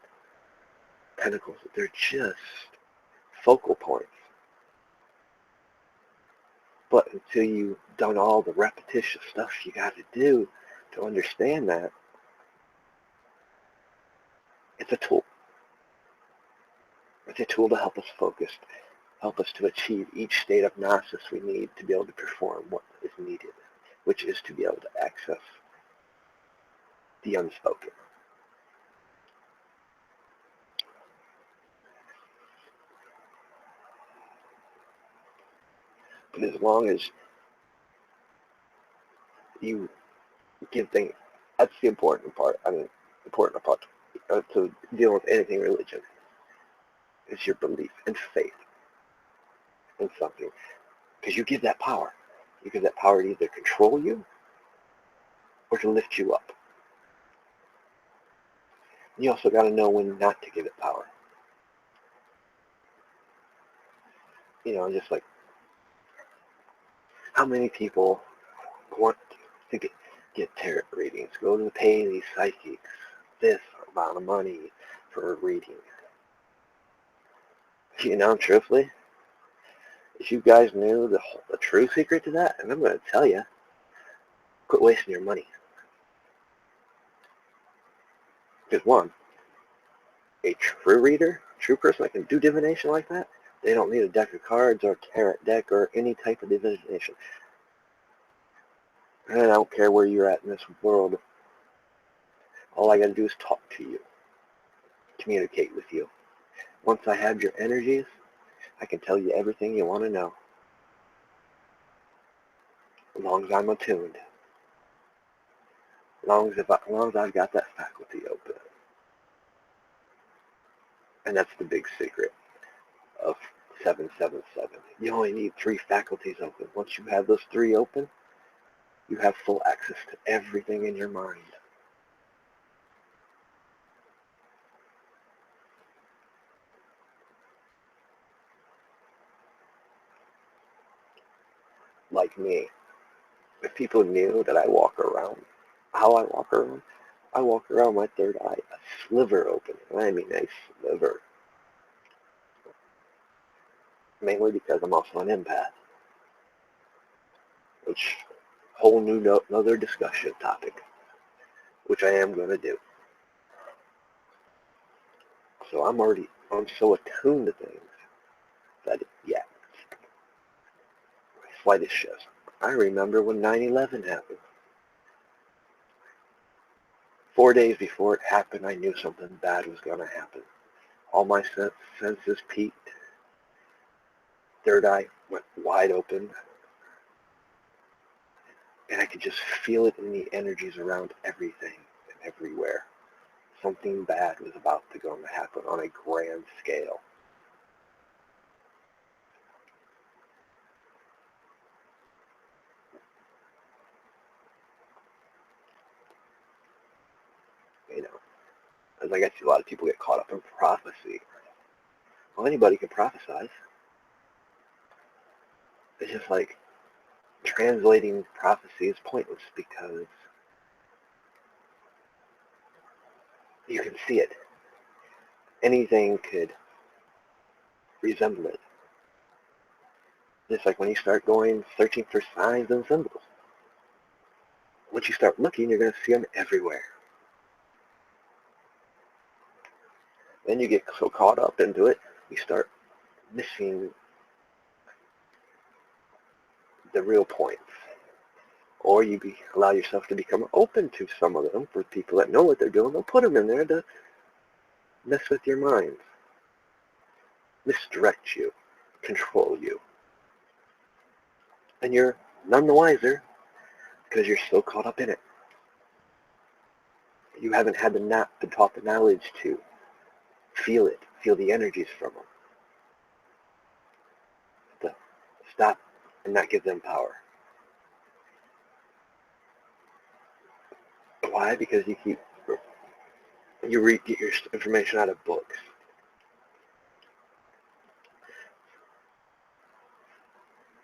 pentacles, they're just focal points. But until you've done all the repetitious stuff you got to do to understand that, it's a tool. It's a tool to help us focus, help us to achieve each state of gnosis we need to be able to perform what is needed, which is to be able to access the unspoken. But as long as you give things, that's the important part. Important part to deal with anything religion is your belief and faith in something. Because you give that power. You give that power to either control you or to lift you up. And you also got to know when not to give it power. Just like how many people want to get tarot readings, go to pay these psychics this amount of money for a reading. Truthfully, if you guys knew the true secret to that, and I'm going to tell you, quit wasting your money. Because one, a true reader, true person that can do divination like that, they don't need a deck of cards or a tarot deck or any type of divination. And I don't care where you're at in this world. All I got to do is talk to you, communicate with you. Once I have your energies, I can tell you everything you want to know. As long as I'm attuned. As long as I've got that faculty open. And that's the big secret of 777. You only need 3 faculties open. Once you have those 3 open, you have full access to everything in your mind. Like me, if people knew that I walk around, how I walk around my third eye, a sliver open. And I mean a sliver. Mainly because I'm also an empath. Which, whole new another discussion topic, which I am going to do. So I'm so attuned to things that, yeah, slightest shift. I remember when 9/11 happened. 4 days before it happened, I knew something bad was going to happen. All my senses peaked. Third eye went wide open. And I could just feel it in the energies around everything and everywhere. Something bad was about to go to happen on a grand scale. You know, as I see a lot of people get caught up in prophecy. Well, anybody can prophesize. It's just like translating prophecy is pointless because you can see it. Anything could resemble it. Just like when you start going searching for signs and symbols. Once you start looking, you're going to see them everywhere. Then you get so caught up into it, you start missing the real points. Or you allow yourself to become open to some of them for people that know what they're doing. They'll put them in there to mess with your mind, misdirect you, control you. And you're none the wiser because you're so caught up in it. You haven't had been taught the knowledge to feel it, feel the energies from them. To stop and not give them power. Why? Because you get your information out of books.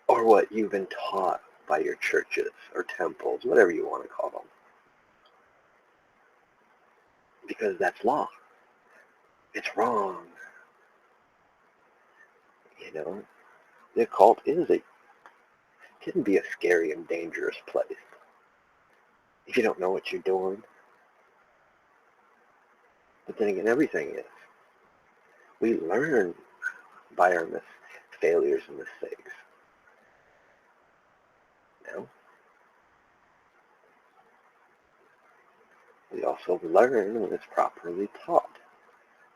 Or what you've been taught by your churches or temples, whatever you want to call them. Because that's law. It's wrong. You know, the occult can be a scary and dangerous place if you don't know what you're doing. But then again, everything is. We learn by our failures and mistakes. You know? We also learn when it's properly taught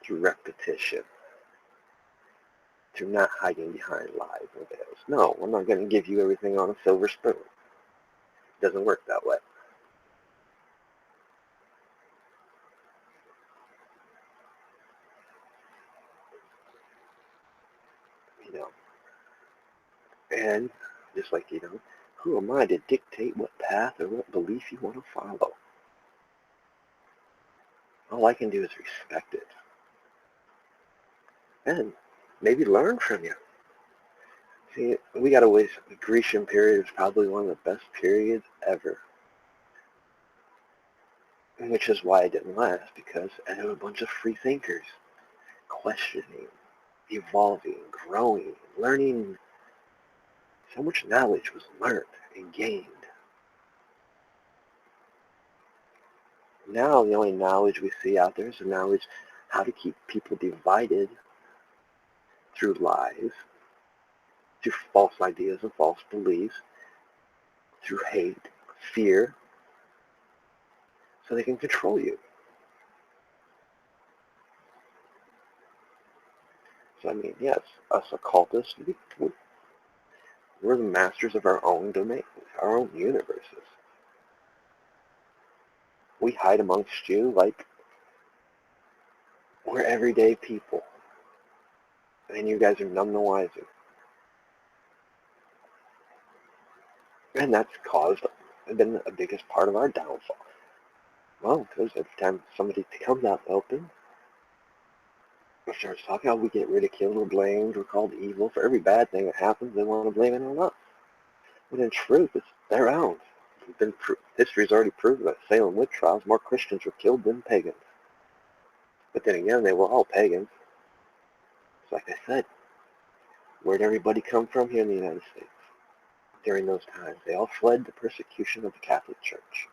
through repetition, through not hiding behind lies and veils. No, I'm not going to give you everything on a silver spoon. It doesn't work that way. You know, and just like, who am I to dictate what path or what belief you want to follow? All I can do is respect it. And maybe learn from you. See, we got to wait. The Grecian period is probably one of the best periods ever. Which is why it didn't last, because there were a bunch of free thinkers questioning, evolving, growing, learning. So much knowledge was learned and gained. Now the only knowledge we see out there is the knowledge how to keep people divided through lies, through false ideas and false beliefs, through hate, fear, so they can control you. So I mean, yes, us occultists, we're the masters of our own domains, our own universes. We hide amongst you like we're everyday people. And you guys are none the wiser. And that's been the biggest part of our downfall. Well, because every time somebody comes out open, or starts talking, we get ridiculed or blamed or called evil for every bad thing that happens. They want to blame it on us. But in truth, it's their own. History's already proven that Salem witch trials, more Christians were killed than pagans. But then again, they were all pagans. So like I said, where'd everybody come from here in the United States during those times? They all fled the persecution of the Catholic Church.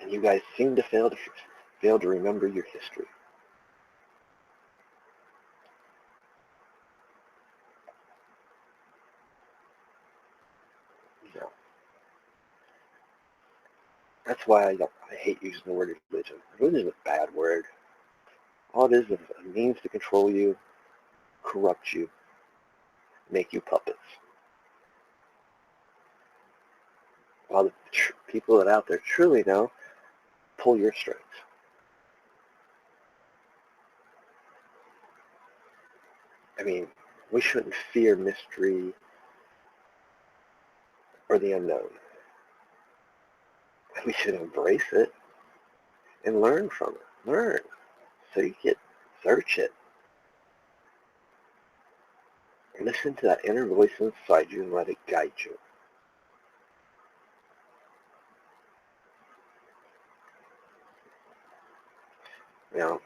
And you guys seem to fail to remember your history. You know, That's why I hate using the word religion. Religion is a bad word. All it is a means to control you, corrupt you, make you puppets. While the people that out there truly know, pull your strings. I mean, we shouldn't fear mystery or the unknown. We should embrace it and learn from it. Learn. Seek it. Search it. Listen to that inner voice inside you and let it guide you. You know,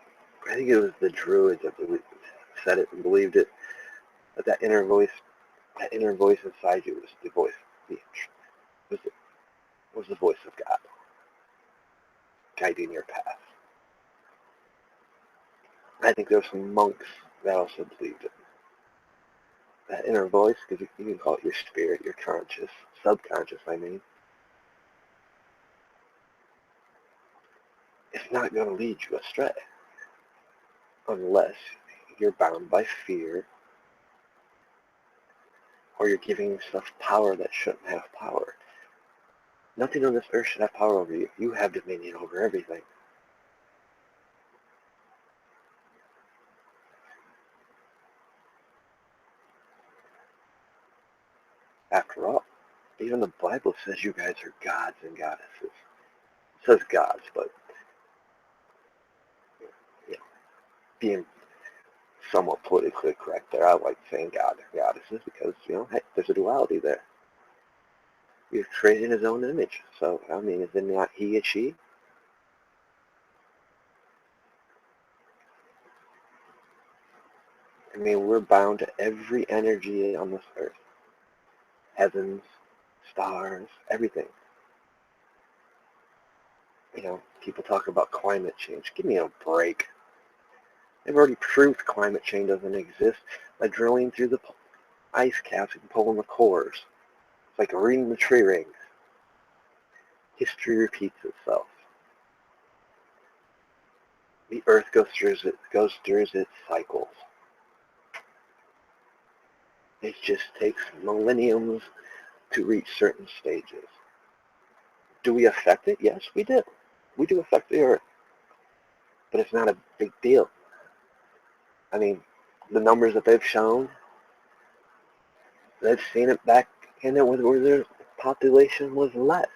I think it was the Druids that said it and believed it, but that inner voice inside you was the voice, was the voice of God, guiding your path. I think there were some monks that also believed it. That inner voice, because you can call it your spirit, your conscious, subconscious, I mean, it's not going to lead you astray unless you're bound by fear or you're giving yourself power that shouldn't have power. Nothing on this earth should have power over you. You have dominion over everything. After all, even the Bible says you guys are gods and goddesses. It says gods, but you know, being somewhat politically correct there, I like saying God and goddesses because, hey, there's a duality there. You're created in his own image. So, I mean, is it not he and she? I mean, we're bound to every energy on this earth. Heavens, stars, everything. People talk about climate change. Give me a break. They've already proved climate change doesn't exist by drilling through the ice caps and pulling the cores. It's like reading the tree rings. History repeats itself. The earth goes through its cycles. It just takes millenniums to reach certain stages. Do we affect it? Yes, we do. We do affect the earth. But it's not a big deal. I mean, the numbers that they've shown, they've seen it back in it where their population was less.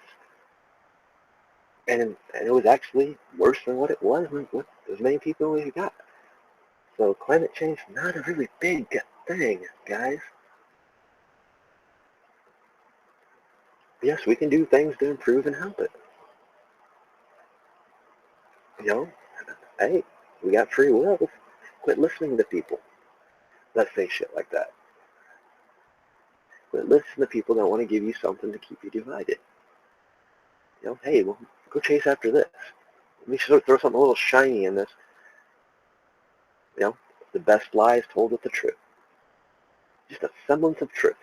And it was actually worse than what it was with as many people as we got. So climate change is not a really big thing, guys. Yes, we can do things to improve and help it. Hey, we got free will. Quit listening to people that say shit like that. Quit listening to people that want to give you something to keep you divided. Hey, well, go chase after this. Let me throw something a little shiny in this. The best lie is told with the truth. Just a semblance of truth.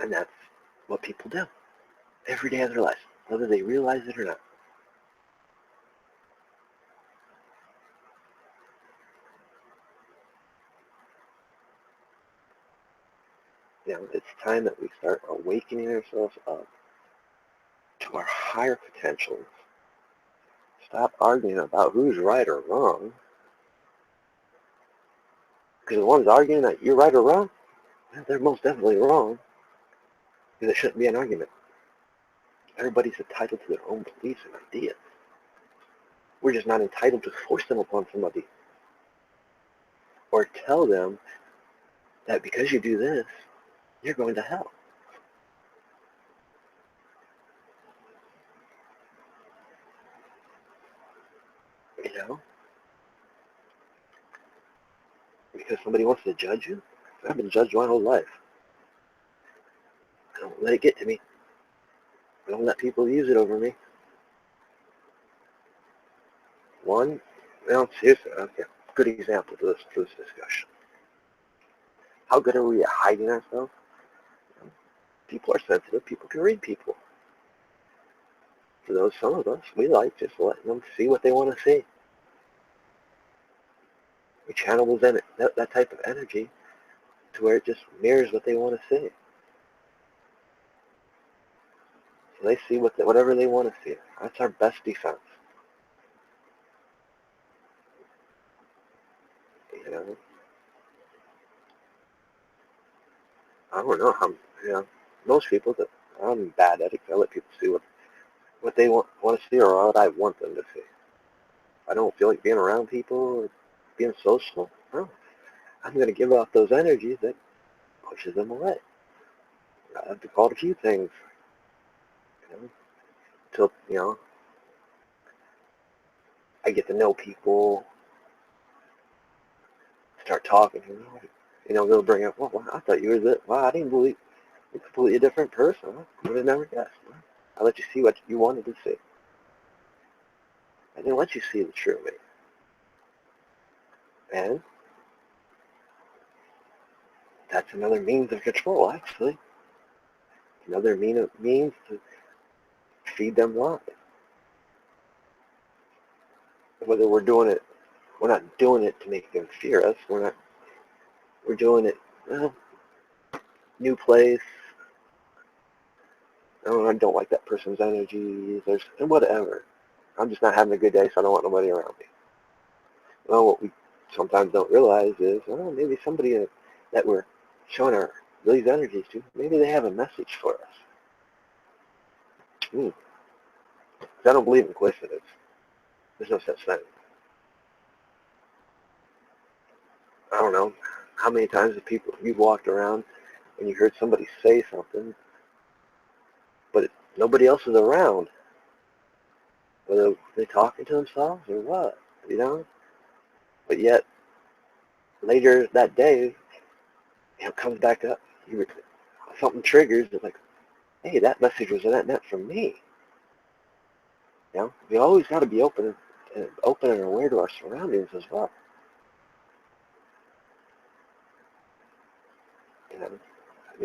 And that's what people do every day of their lives, whether they realize it or not. It's time that we start awakening ourselves up to our higher potentials. Stop arguing about who's right or wrong. Because the ones arguing that you're right or wrong, they're most definitely wrong. Because it shouldn't be an argument. Everybody's entitled to their own beliefs and ideas. We're just not entitled to force them upon somebody. Or tell them that because you do this, you're going to hell. Because somebody wants to judge you. I've been judged my whole life. I don't let it get to me. I don't let people use it over me. Seriously, okay, good example for this discussion. How good are we at hiding ourselves? People are sensitive. People can read people. For those, some of us, we like just letting them see what they want to see. We channel that type of energy to where it just mirrors what they want to see. So they see whatever they want to see. That's our best defense. You know, I don't know how. You know, most people that I'm bad at it. I let people see what they want to see or what I want them to see. I don't feel like being around people or being social. No, I'm going to give off those energies that pushes them away. I've been called a few things. You know, till I get to know people, start talking. They'll bring up, well, I thought you were this. Wow, I didn't believe you're a completely different person. I would have never guessed. I let you see what you wanted to see. I didn't let you see the true me. And that's another means of control, actually. Another means to feed them lies. Whether we're not doing it to make them fear us. We're doing it, well, new place. Oh, I don't like that person's energy. And whatever. I'm just not having a good day, so I don't want nobody around me. Well, what we sometimes don't realize is, well, maybe somebody that we're showing these energies to, maybe they have a message for us. I don't believe in coincidence. There's no such thing. I don't know how many times you've walked around and you heard somebody say something, but nobody else is around. Whether they're talking to themselves or what, But yet, later that day, it comes back up. Something triggers. It's like, hey, that message was meant for me. We always got to be open and aware to our surroundings as well.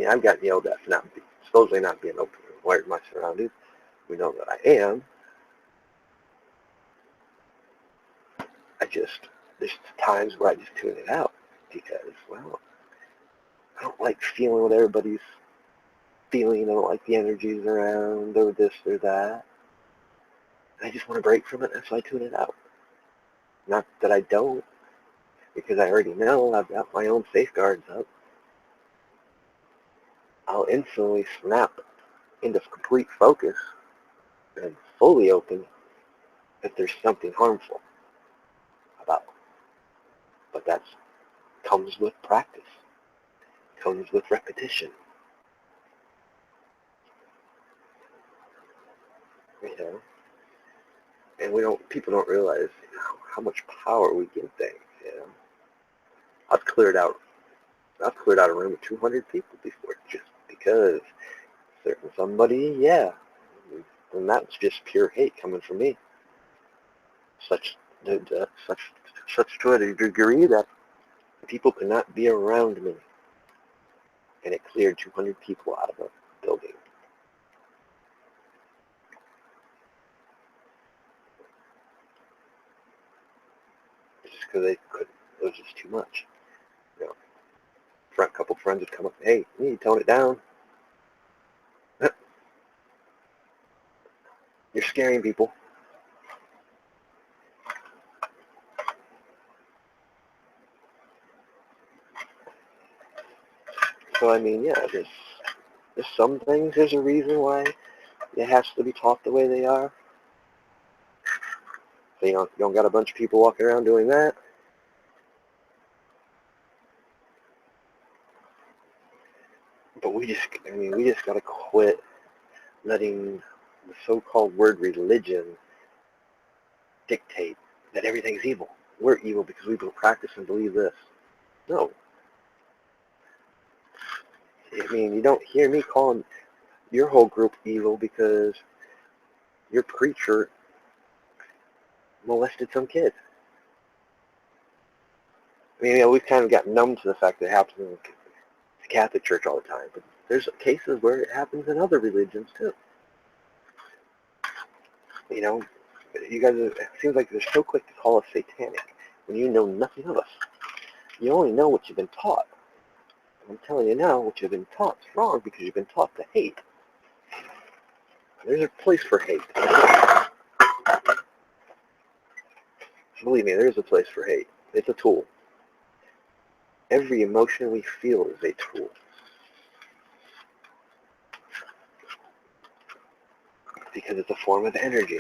I've gotten yelled at for supposedly not being open and aware to my surroundings. We know that I am. There's times where I just tune it out because, well, I don't like feeling what everybody's feeling. I don't like the energies around or this or that. I just want to break from it, and so I tune it out. Not that I don't, because I already know I've got my own safeguards up. I'll instantly snap into complete focus and fully open if there's something harmful about it. But that comes with practice, comes with repetition. And people don't realize how much power we give things. I've cleared out a room of 200 people before just because certain somebody, and that's just pure hate coming from me. Such to a degree that people could not be around me, and it cleared 200 people out of a building. Just because it was just too much. A couple friends would come up, hey, you need to tone it down. You're scaring people. So there's some things. There's a reason why it has to be taught the way they are. So you don't got a bunch of people walking around doing that. But we just got to quit letting the so-called word religion dictate that everything's evil. We're evil because we practice and believe this. No. You don't hear me calling your whole group evil because your preacher molested some kid. We've kind of got numb to the fact that it happens in the Catholic Church all the time, but there's cases where it happens in other religions too. You know, you guys, it seems like they're so quick to call us satanic when you know nothing of us. You only know what you've been taught. I'm telling you now, what you've been taught is wrong because you've been taught to hate. There's a place for hate. Believe me, there's a place for hate. It's a tool. Every emotion we feel is a tool. Because it's a form of energy.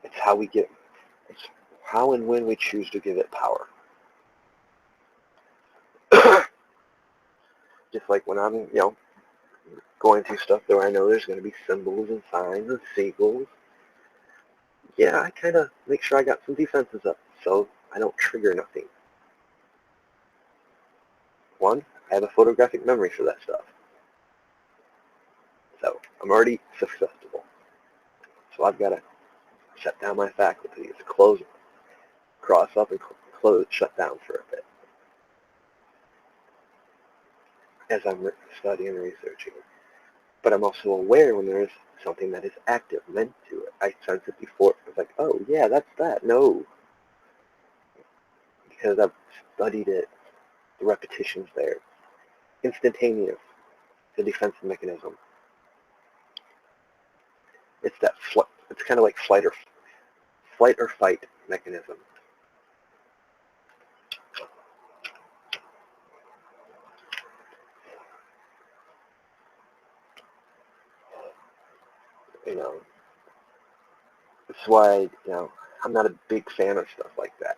It's how we get, it's how and when we choose to give it power. Just like when I'm, going through stuff that I know there's going to be symbols and signs and symbols. Yeah, I kind of make sure I got some defenses up so I don't trigger nothing. One, I have a photographic memory for that stuff. So I'm already susceptible. So I've got to shut down my faculties, close, cross up and close, shut down for a bit as I'm studying and researching. But I'm also aware when there's something that is active, meant to it. I sense it before. It's like, oh, yeah, that's that. No. Because I've studied it. The repetition's there. Instantaneous. The defensive mechanism. It's that, it's kind of like flight or fight mechanism. That's why, I'm not a big fan of stuff like that.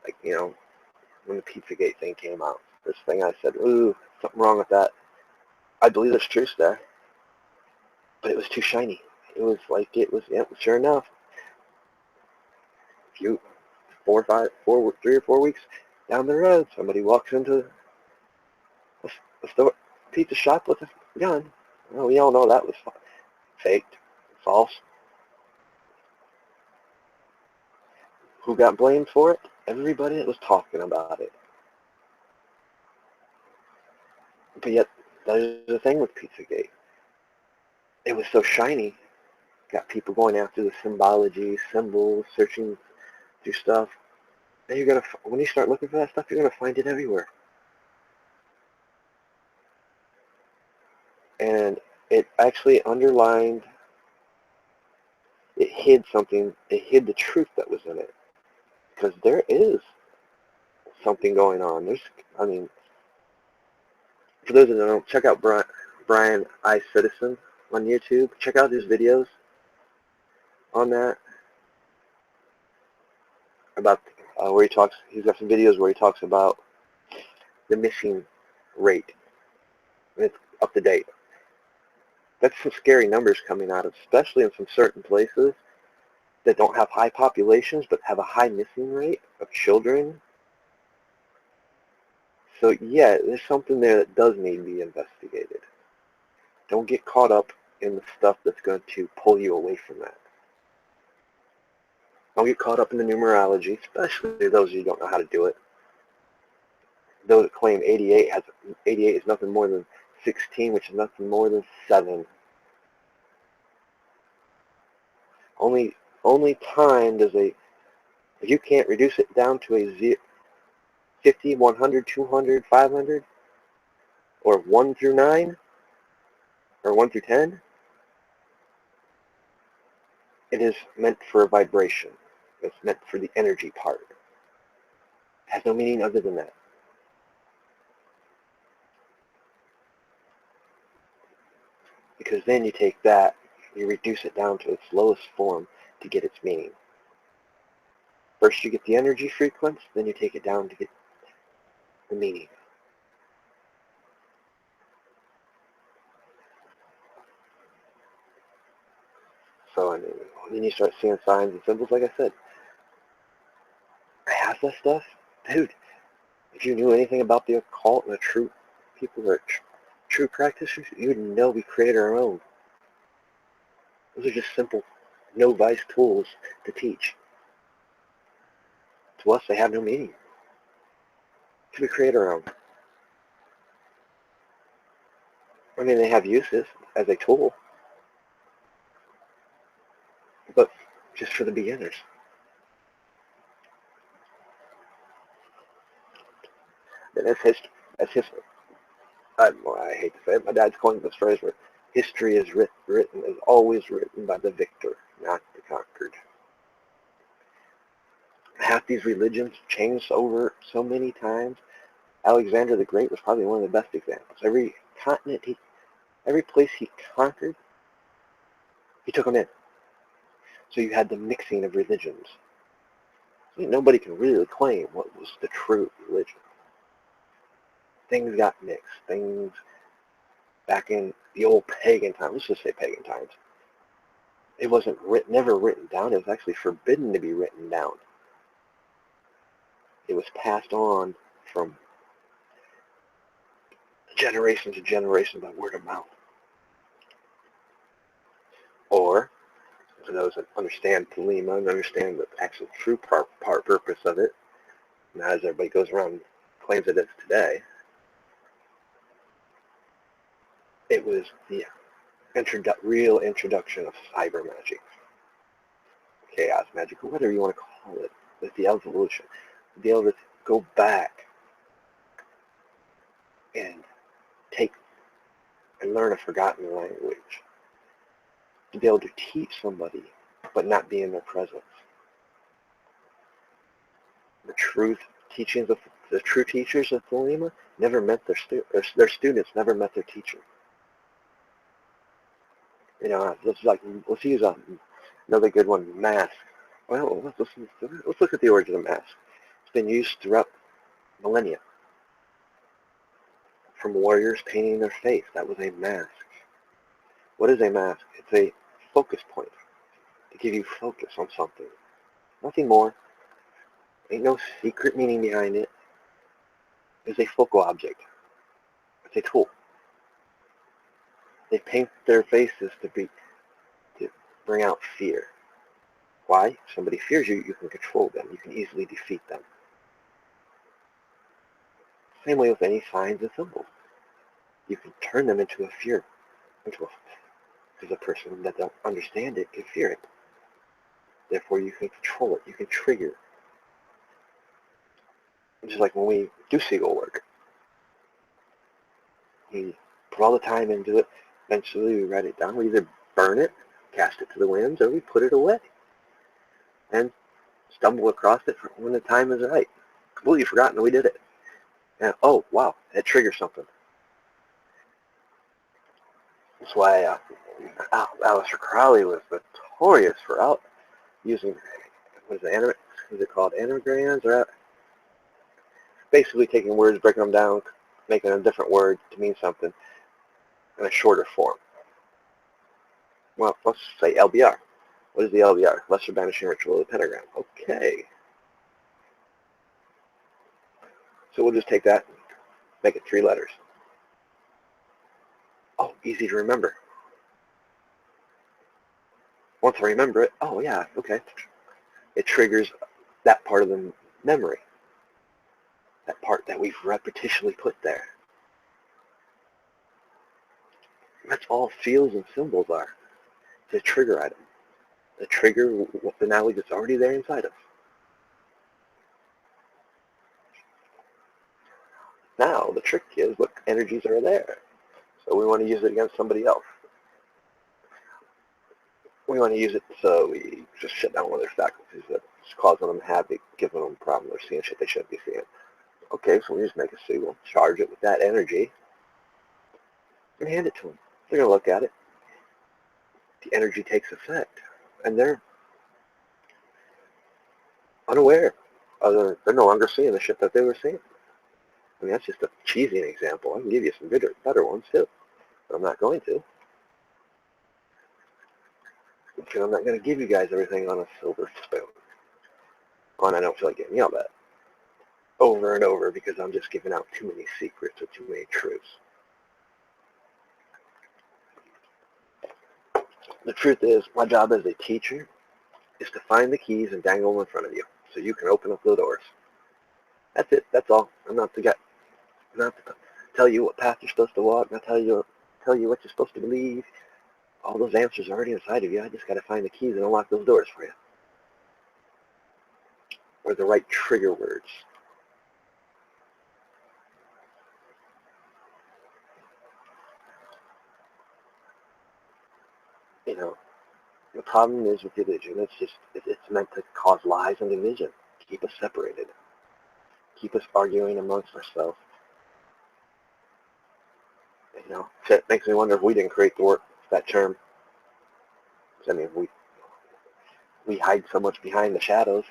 Like, when the Pizzagate thing came out, first thing I said, ooh, something wrong with that. I believe there's truth there, but it was too shiny. It was like, sure enough, few, 3 or 4 weeks down the road, somebody walks into a store, pizza shop with a gun. Well, we all know that was faked, false. Who got blamed for it? Everybody that was talking about it. But yet, there's the thing with Pizzagate. It was so shiny, got people going after the symbology, symbols, searching through stuff. Then when you start looking for that stuff, you're gonna find it everywhere. And it actually it hid something, it hid the truth that was in it. Because there is something going on. For those that don't, check out Brian I. Citizen on YouTube. Check out his videos on that. About where he's got some videos where he talks about the missing rate. And it's up to date. That's some scary numbers coming out of, especially in some certain places that don't have high populations but have a high missing rate of children. So yeah, there's something there that does need to be investigated. Don't get caught up in the stuff that's going to pull you away from that. Don't get caught up in the numerology, especially those of you who don't know how to do it. Those that claim 88 is nothing more than 16, which is nothing more than 7. Only time if you can't reduce it down to a 50, 100, 200, 500, or 1 through 9, or 1 through 10, it is meant for a vibration. It's meant for the energy part. It has no meaning other than that. Because then you take that, you reduce it down to its lowest form to get its meaning. First you get the energy frequency, then you take it down to get the meaning. So, then you start seeing signs and symbols, like I said. Half that stuff, dude, if you knew anything about the occult and the true people that are true practitioners, you would know we created our own. Those are just simple, no-vice tools to teach. To us, they have no meaning. So we create our own. They have uses as a tool. just for the beginners. And as history, I hate to say it, my dad's coined this phrase where history is is always written by the victor, not the conquered. Half these religions changed over so many times. Alexander the Great was probably one of the best examples. Every continent, every place he conquered, he took them in. So you had the mixing of religions. So nobody can really claim what was the true religion. Things got mixed. Things back in the old pagan times, let's just say pagan times, it wasn't never written down. It was actually forbidden to be written down. It was passed on from generation to generation by word of mouth. Or, for those that understand Thelema and understand the actual true purpose of it, not as everybody goes around and claims it is today, it was the real introduction of cyber magic, chaos magic, or whatever you want to call it, with the evolution. To be able to go back and take and learn a forgotten language. To be able to teach somebody, but not be in their presence. The true teachings of the true teachers of Thelema never met their students never met their teacher. You know, let's use another good one, mask. Well, let's look at the origin of mask. It's been used throughout millennia. From warriors painting their face, that was a mask. What is a mask? It's a focus point to give you focus on something. Nothing more. Ain't no secret meaning behind it. It's a focal object. It's a tool. They paint their faces to bring out fear. Why? If somebody fears you, you can control them. You can easily defeat them. Same way with any signs and symbols. You can turn them into a fear, because a person that don't understand it can fear it. Therefore, you can control it. You can trigger. Just like when we do seagull work. We put all the time into it. Eventually, we write it down. We either burn it, cast it to the winds, or we put it away and stumble across it when the time is right. Completely forgotten we did it. And oh, wow, it triggers something. That's why Aleister Crowley was notorious for using, what is it called, anagrams, or basically taking words, breaking them down, making a different word to mean something in a shorter form. Well, let's say LBR. What is the LBR? Lesser Banishing Ritual of the Pentagram. Okay. So we'll just take that and make it 3 letters. Oh, easy to remember. Once I remember it, oh yeah, okay. It triggers that part of the memory. That part that we've repetitionally put there. That's all fields and symbols are. It's a trigger item. The trigger what the knowledge that's already there inside us. Now, the trick is what energies are there. So we want to use it against somebody else. We want to use it so we just shut down one of their faculties that's causing them havoc, giving them a problem. They're seeing shit they shouldn't be seeing. Okay, so we just make a signal, charge it with that energy, and hand it to them. They're going to look at it. The energy takes effect, and they're unaware. They're no longer seeing the shit that they were seeing. I mean, that's just a cheesy example. I can give you some better ones too, but I'm not going to. Because I'm not going to give you guys everything on a silver spoon. And I don't feel like getting yelled at over and over because I'm just giving out too many secrets or too many truths. The truth is, my job as a teacher is to find the keys and dangle them in front of you so you can open up the doors. That's it. That's all. I'm not the guy. I'm not to tell you what path you're supposed to walk, not tell you what you're supposed to believe. All those answers are already inside of you. I just got to find the keys and unlock those doors for you. or the right trigger words. You know, the problem is with religion, it's meant to cause lies and division, keep us separated, keep us arguing amongst ourselves. You know, it makes me wonder if we didn't create the word, that term. I mean, we hide so much behind the shadows.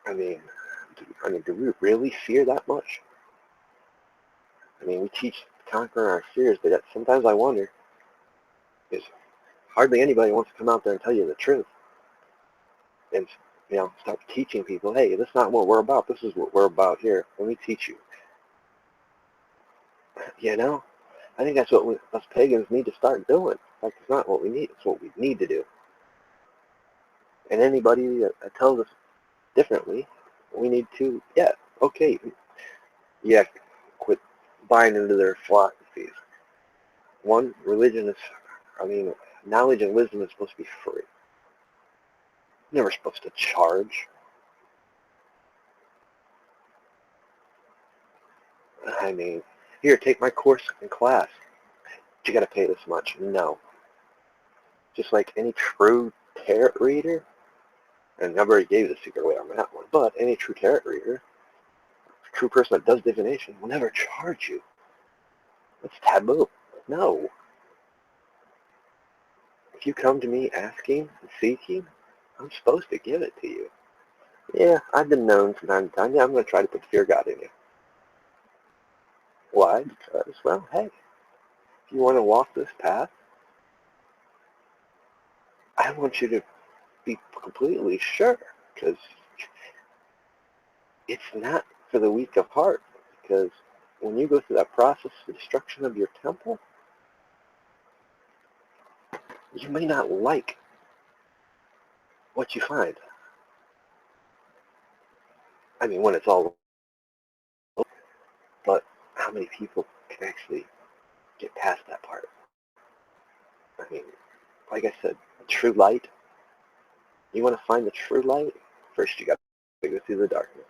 I mean, do we really fear that much? I mean, we teach conquer our fears, but yet sometimes I wonder, is hardly anybody wants to come out there and tell you the truth. And, you know, start teaching people, hey, this is not what we're about. This is what we're about here. Let me teach you. You know, I think that's what us pagans need to start doing. Like, it's not what we need. It's what we need to do. And anybody that tells us differently, we need to, yeah, okay, yeah, quit buying into their philosophies. One, religion is, knowledge and wisdom is supposed to be free. You're never supposed to charge. I mean, here, take my course in class. You got to pay this much. No. Just like any true tarot reader, and I've already gave the secret away on that one, but any true tarot reader, true person that does divination, will never charge you. That's taboo. No. If you come to me asking and seeking, I'm supposed to give it to you. Yeah, I've been known from time to time. Yeah, I'm going to try to put fear of God in you. Why? Because, well, hey, if you want to walk this path, I want you to be completely sure, because it's not for the weak of heart. Because when you go through that process of destruction of your temple, you may not like what you find. I mean, when it's all over, but how many people can actually get past that part? I mean, like I said, true light, you want to find the true light, first you got to go through the darkness.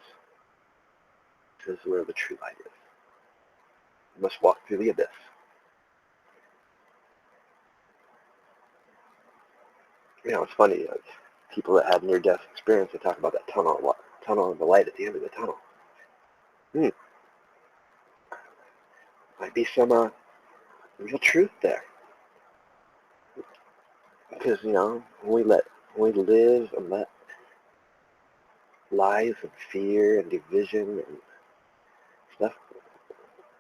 This is where the true light is. You must walk through the abyss. You know, it's funny, people that have near-death experience, they talk about that tunnel and the light at the end of the tunnel. Might be some real truth there. Because, you know, when we live and let lies and fear and division and stuff,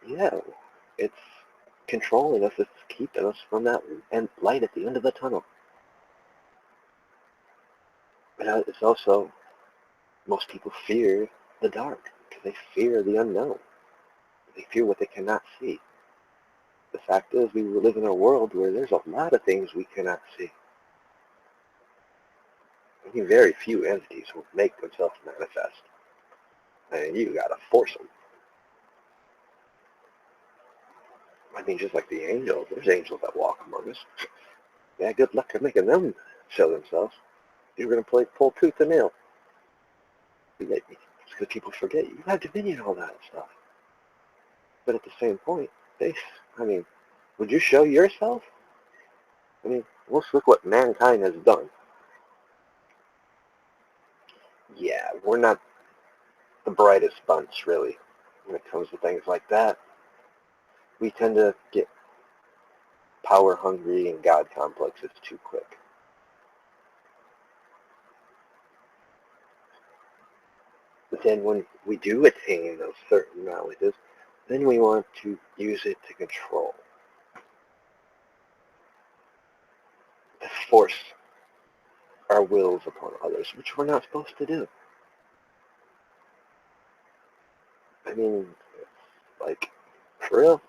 yeah, it's controlling us, it's keeping us from that light at the end of the tunnel. But it's also, most people fear the dark because they fear the unknown. They fear what they cannot see. The fact is, we live in a world where there's a lot of things we cannot see. I mean, very few entities will make themselves manifest. And you gotta force them. I mean, just like the angels, there's angels that walk among us. Yeah, good luck at making them show themselves. You're going to pull tooth and nail. It's because people forget you have dominion, all that stuff. But at the same point, would you show yourself? I mean, let's look what mankind has done. Yeah, we're not the brightest bunch, really, when it comes to things like that. We tend to get power hungry and God complexes too quick. But then when we do attain those certain knowledges, then we want to use it to control, to force our wills upon others, which we're not supposed to do. I mean, like, for real?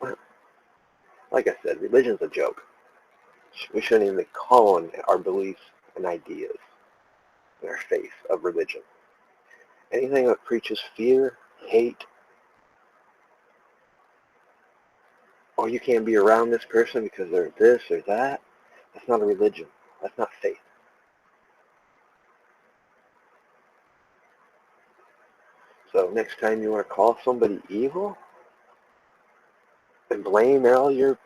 Like I said, religion's a joke. We shouldn't even be calling our beliefs and ideas and our faith of religion. Anything that preaches fear, hate, or you can't be around this person because they're this or that, that's not a religion. That's not faith. So next time you want to call somebody evil and blame all your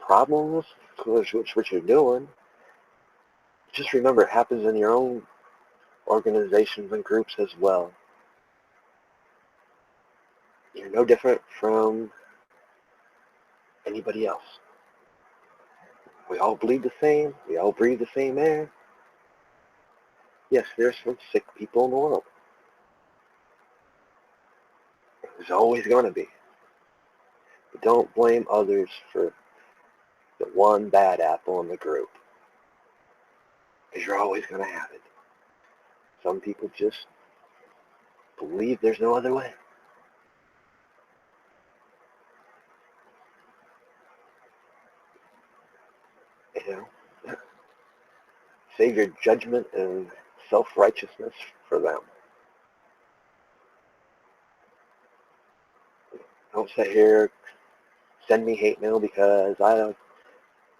problems, which what you're doing, just remember it happens in your own organizations and groups as well. You're no different from anybody else. We all bleed the same. We all breathe the same air. Yes, there's some sick people in the world. There's always going to be. But don't blame others for the one bad apple in the group, because you're always going to have it. Some people just believe there's no other way. You know, save your judgment and self-righteousness for them. Don't sit here, send me hate mail because I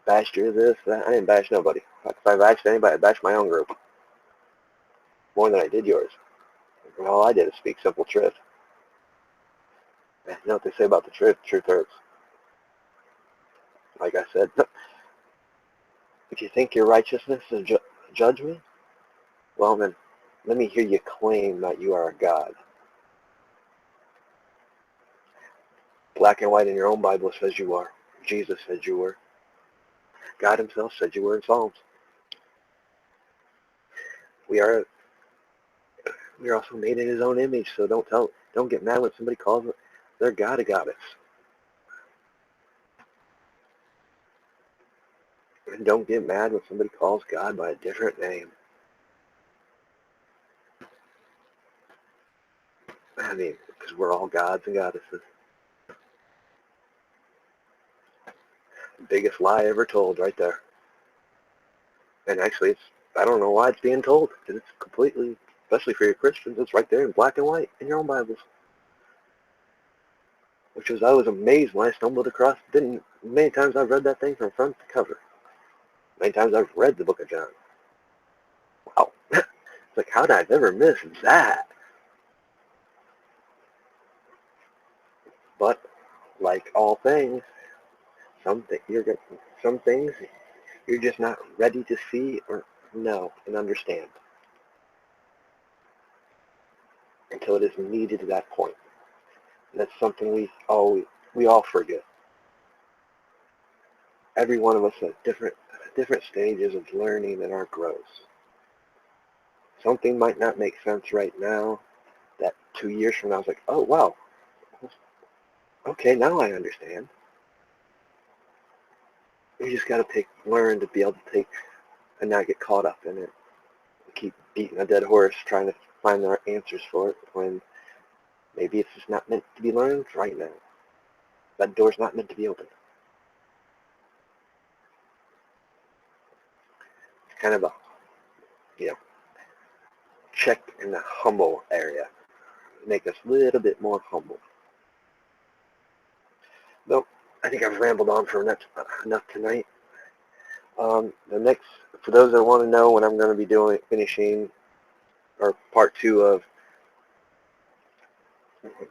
bashed you this, that. I didn't bash nobody. If I bashed anybody, I bashed my own group. More than I did yours. And all I did is speak simple truth. You know what they say about the truth? Truth hurts. Like I said, if you think your righteousness is judge me, well then, let me hear you claim that you are a God. Black and white in your own Bible says you are. Jesus said you were. God himself said you were in Psalms. We are also made in his own image, so don't get mad when somebody calls their God a goddess. And don't get mad when somebody calls God by a different name. I mean, because we're all gods and goddesses. Biggest lie ever told right there. And actually, I don't know why it's being told, because it's completely, especially for your Christians, it's right there in black and white in your own Bibles. I was amazed when I stumbled across it. Many times I've read that thing from front to cover. Many times I've read the book of John. Wow. It's like, how did I ever miss that? But, like all things, some things you're just not ready to see or know and understand until it is needed to that point. And that's something we all forget. Every one of us at different stages of learning in our growth. Something might not make sense right now, that 2 years from now, I was like, oh, wow, okay, now I understand. You just got to learn to be able to take and not get caught up in it. Keep beating a dead horse trying to find the answers for it when maybe it's just not meant to be learned right now. That door's not meant to be opened. It's kind of a, check in the humble area. Make us a little bit more humble. Well, I think I've rambled on for enough tonight. For those that want to know when I'm going to be finishing, or part 2 of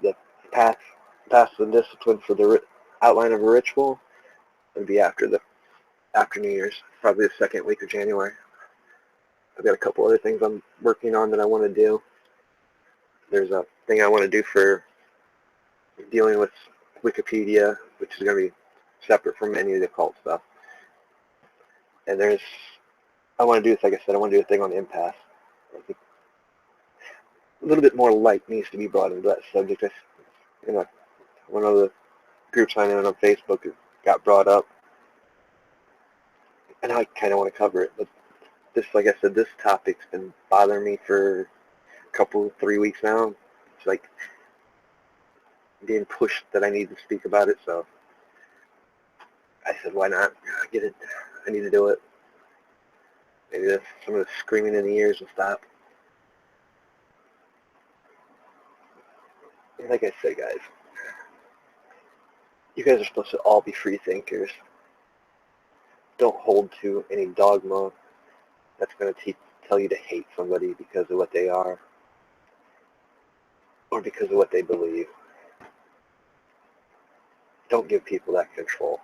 the path and discipline for the outline of a ritual, it'll be after New Year's, probably the second week of January. I've got a couple other things I'm working on that I want to do. There's a thing I want to do for dealing with Wikipedia, which is going to be separate from any of the occult stuff. And I want to do this, like I said, I want to do a thing on empaths. I think a little bit more light needs to be brought into that subject. One of the groups I'm in on Facebook got brought up, and I kind of want to cover it. But like I said, this topic's been bothering me for a 3 weeks now. It's like being pushed that I need to speak about it, so I said, why not? Get it. I need to do it. Maybe some of the screaming in the ears will stop. And like I said, guys, you guys are supposed to all be free thinkers. Don't hold to any dogma that's going to tell you to hate somebody because of what they are. or because of what they believe. Don't give people that control.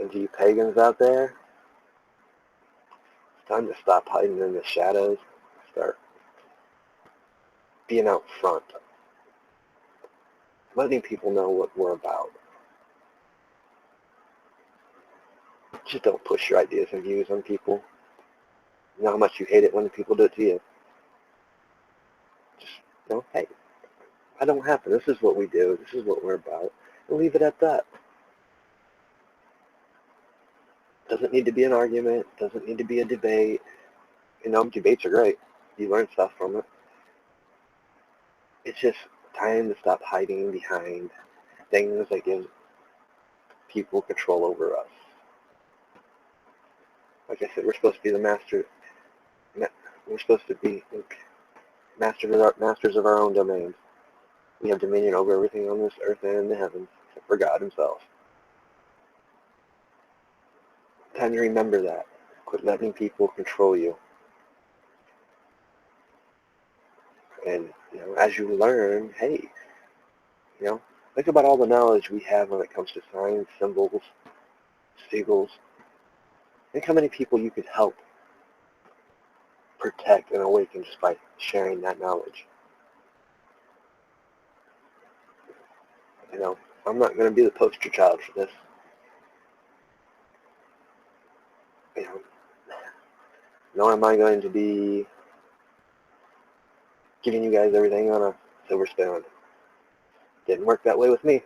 And to you pagans out there, it's time to stop hiding in the shadows. Start being out front. Letting people know what we're about. Just don't push your ideas and views on people. You know how much you hate it when people do it to you. Just, hey, I don't have to. This is what we do. This is what we're about. And leave it at that. Doesn't need to be an argument. Doesn't need to be a debate. Debates are great. You learn stuff from it. It's just time to stop hiding behind things that give people control over us. Like I said, we're supposed to be the master. We're supposed to be masters of our own domains. We have dominion over everything on this earth and in the heavens, except for God himself. Time to remember that. Quit letting people control you. And, as you learn, hey, think about all the knowledge we have when it comes to signs, symbols, sigils. Think how many people you could help protect and awaken just by sharing that knowledge. I'm not going to be the poster child for this. Nor am I going to be giving you guys everything on a silver spoon. Didn't work that way with me.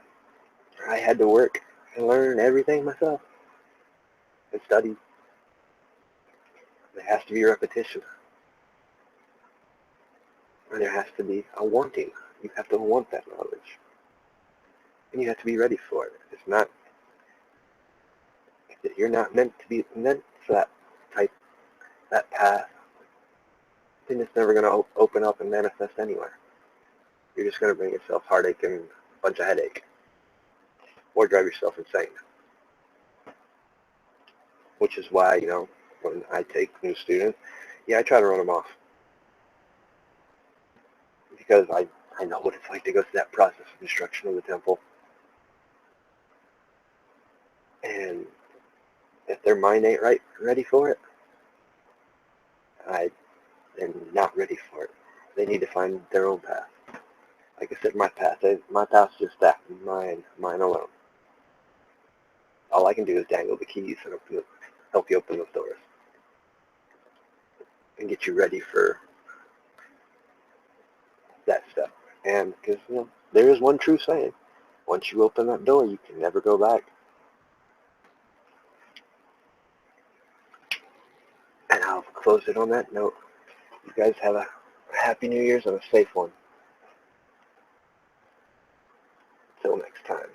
I had to work and learn everything myself and study. There has to be repetition. And there has to be a wanting. You have to want that knowledge. And you have to be ready for it. It's not, you're not meant for that path, then it's never going to open up and manifest anywhere. You're just going to bring yourself heartache and a bunch of headache. Or drive yourself insane. Which is why, when I take new students, I try to run them off. Because I know what it's like to go through that process of destruction of the temple. And if their mind ain't ready for it, they're not ready for it. They need to find their own path. Like I said, my path's just that, mine alone. All I can do is dangle the keys and help you open those doors and get you ready for that step. And because there is one true saying: once you open that door, you can never go back. And I'll close it on that note. You guys have a happy New Year's and a safe one. Till next time.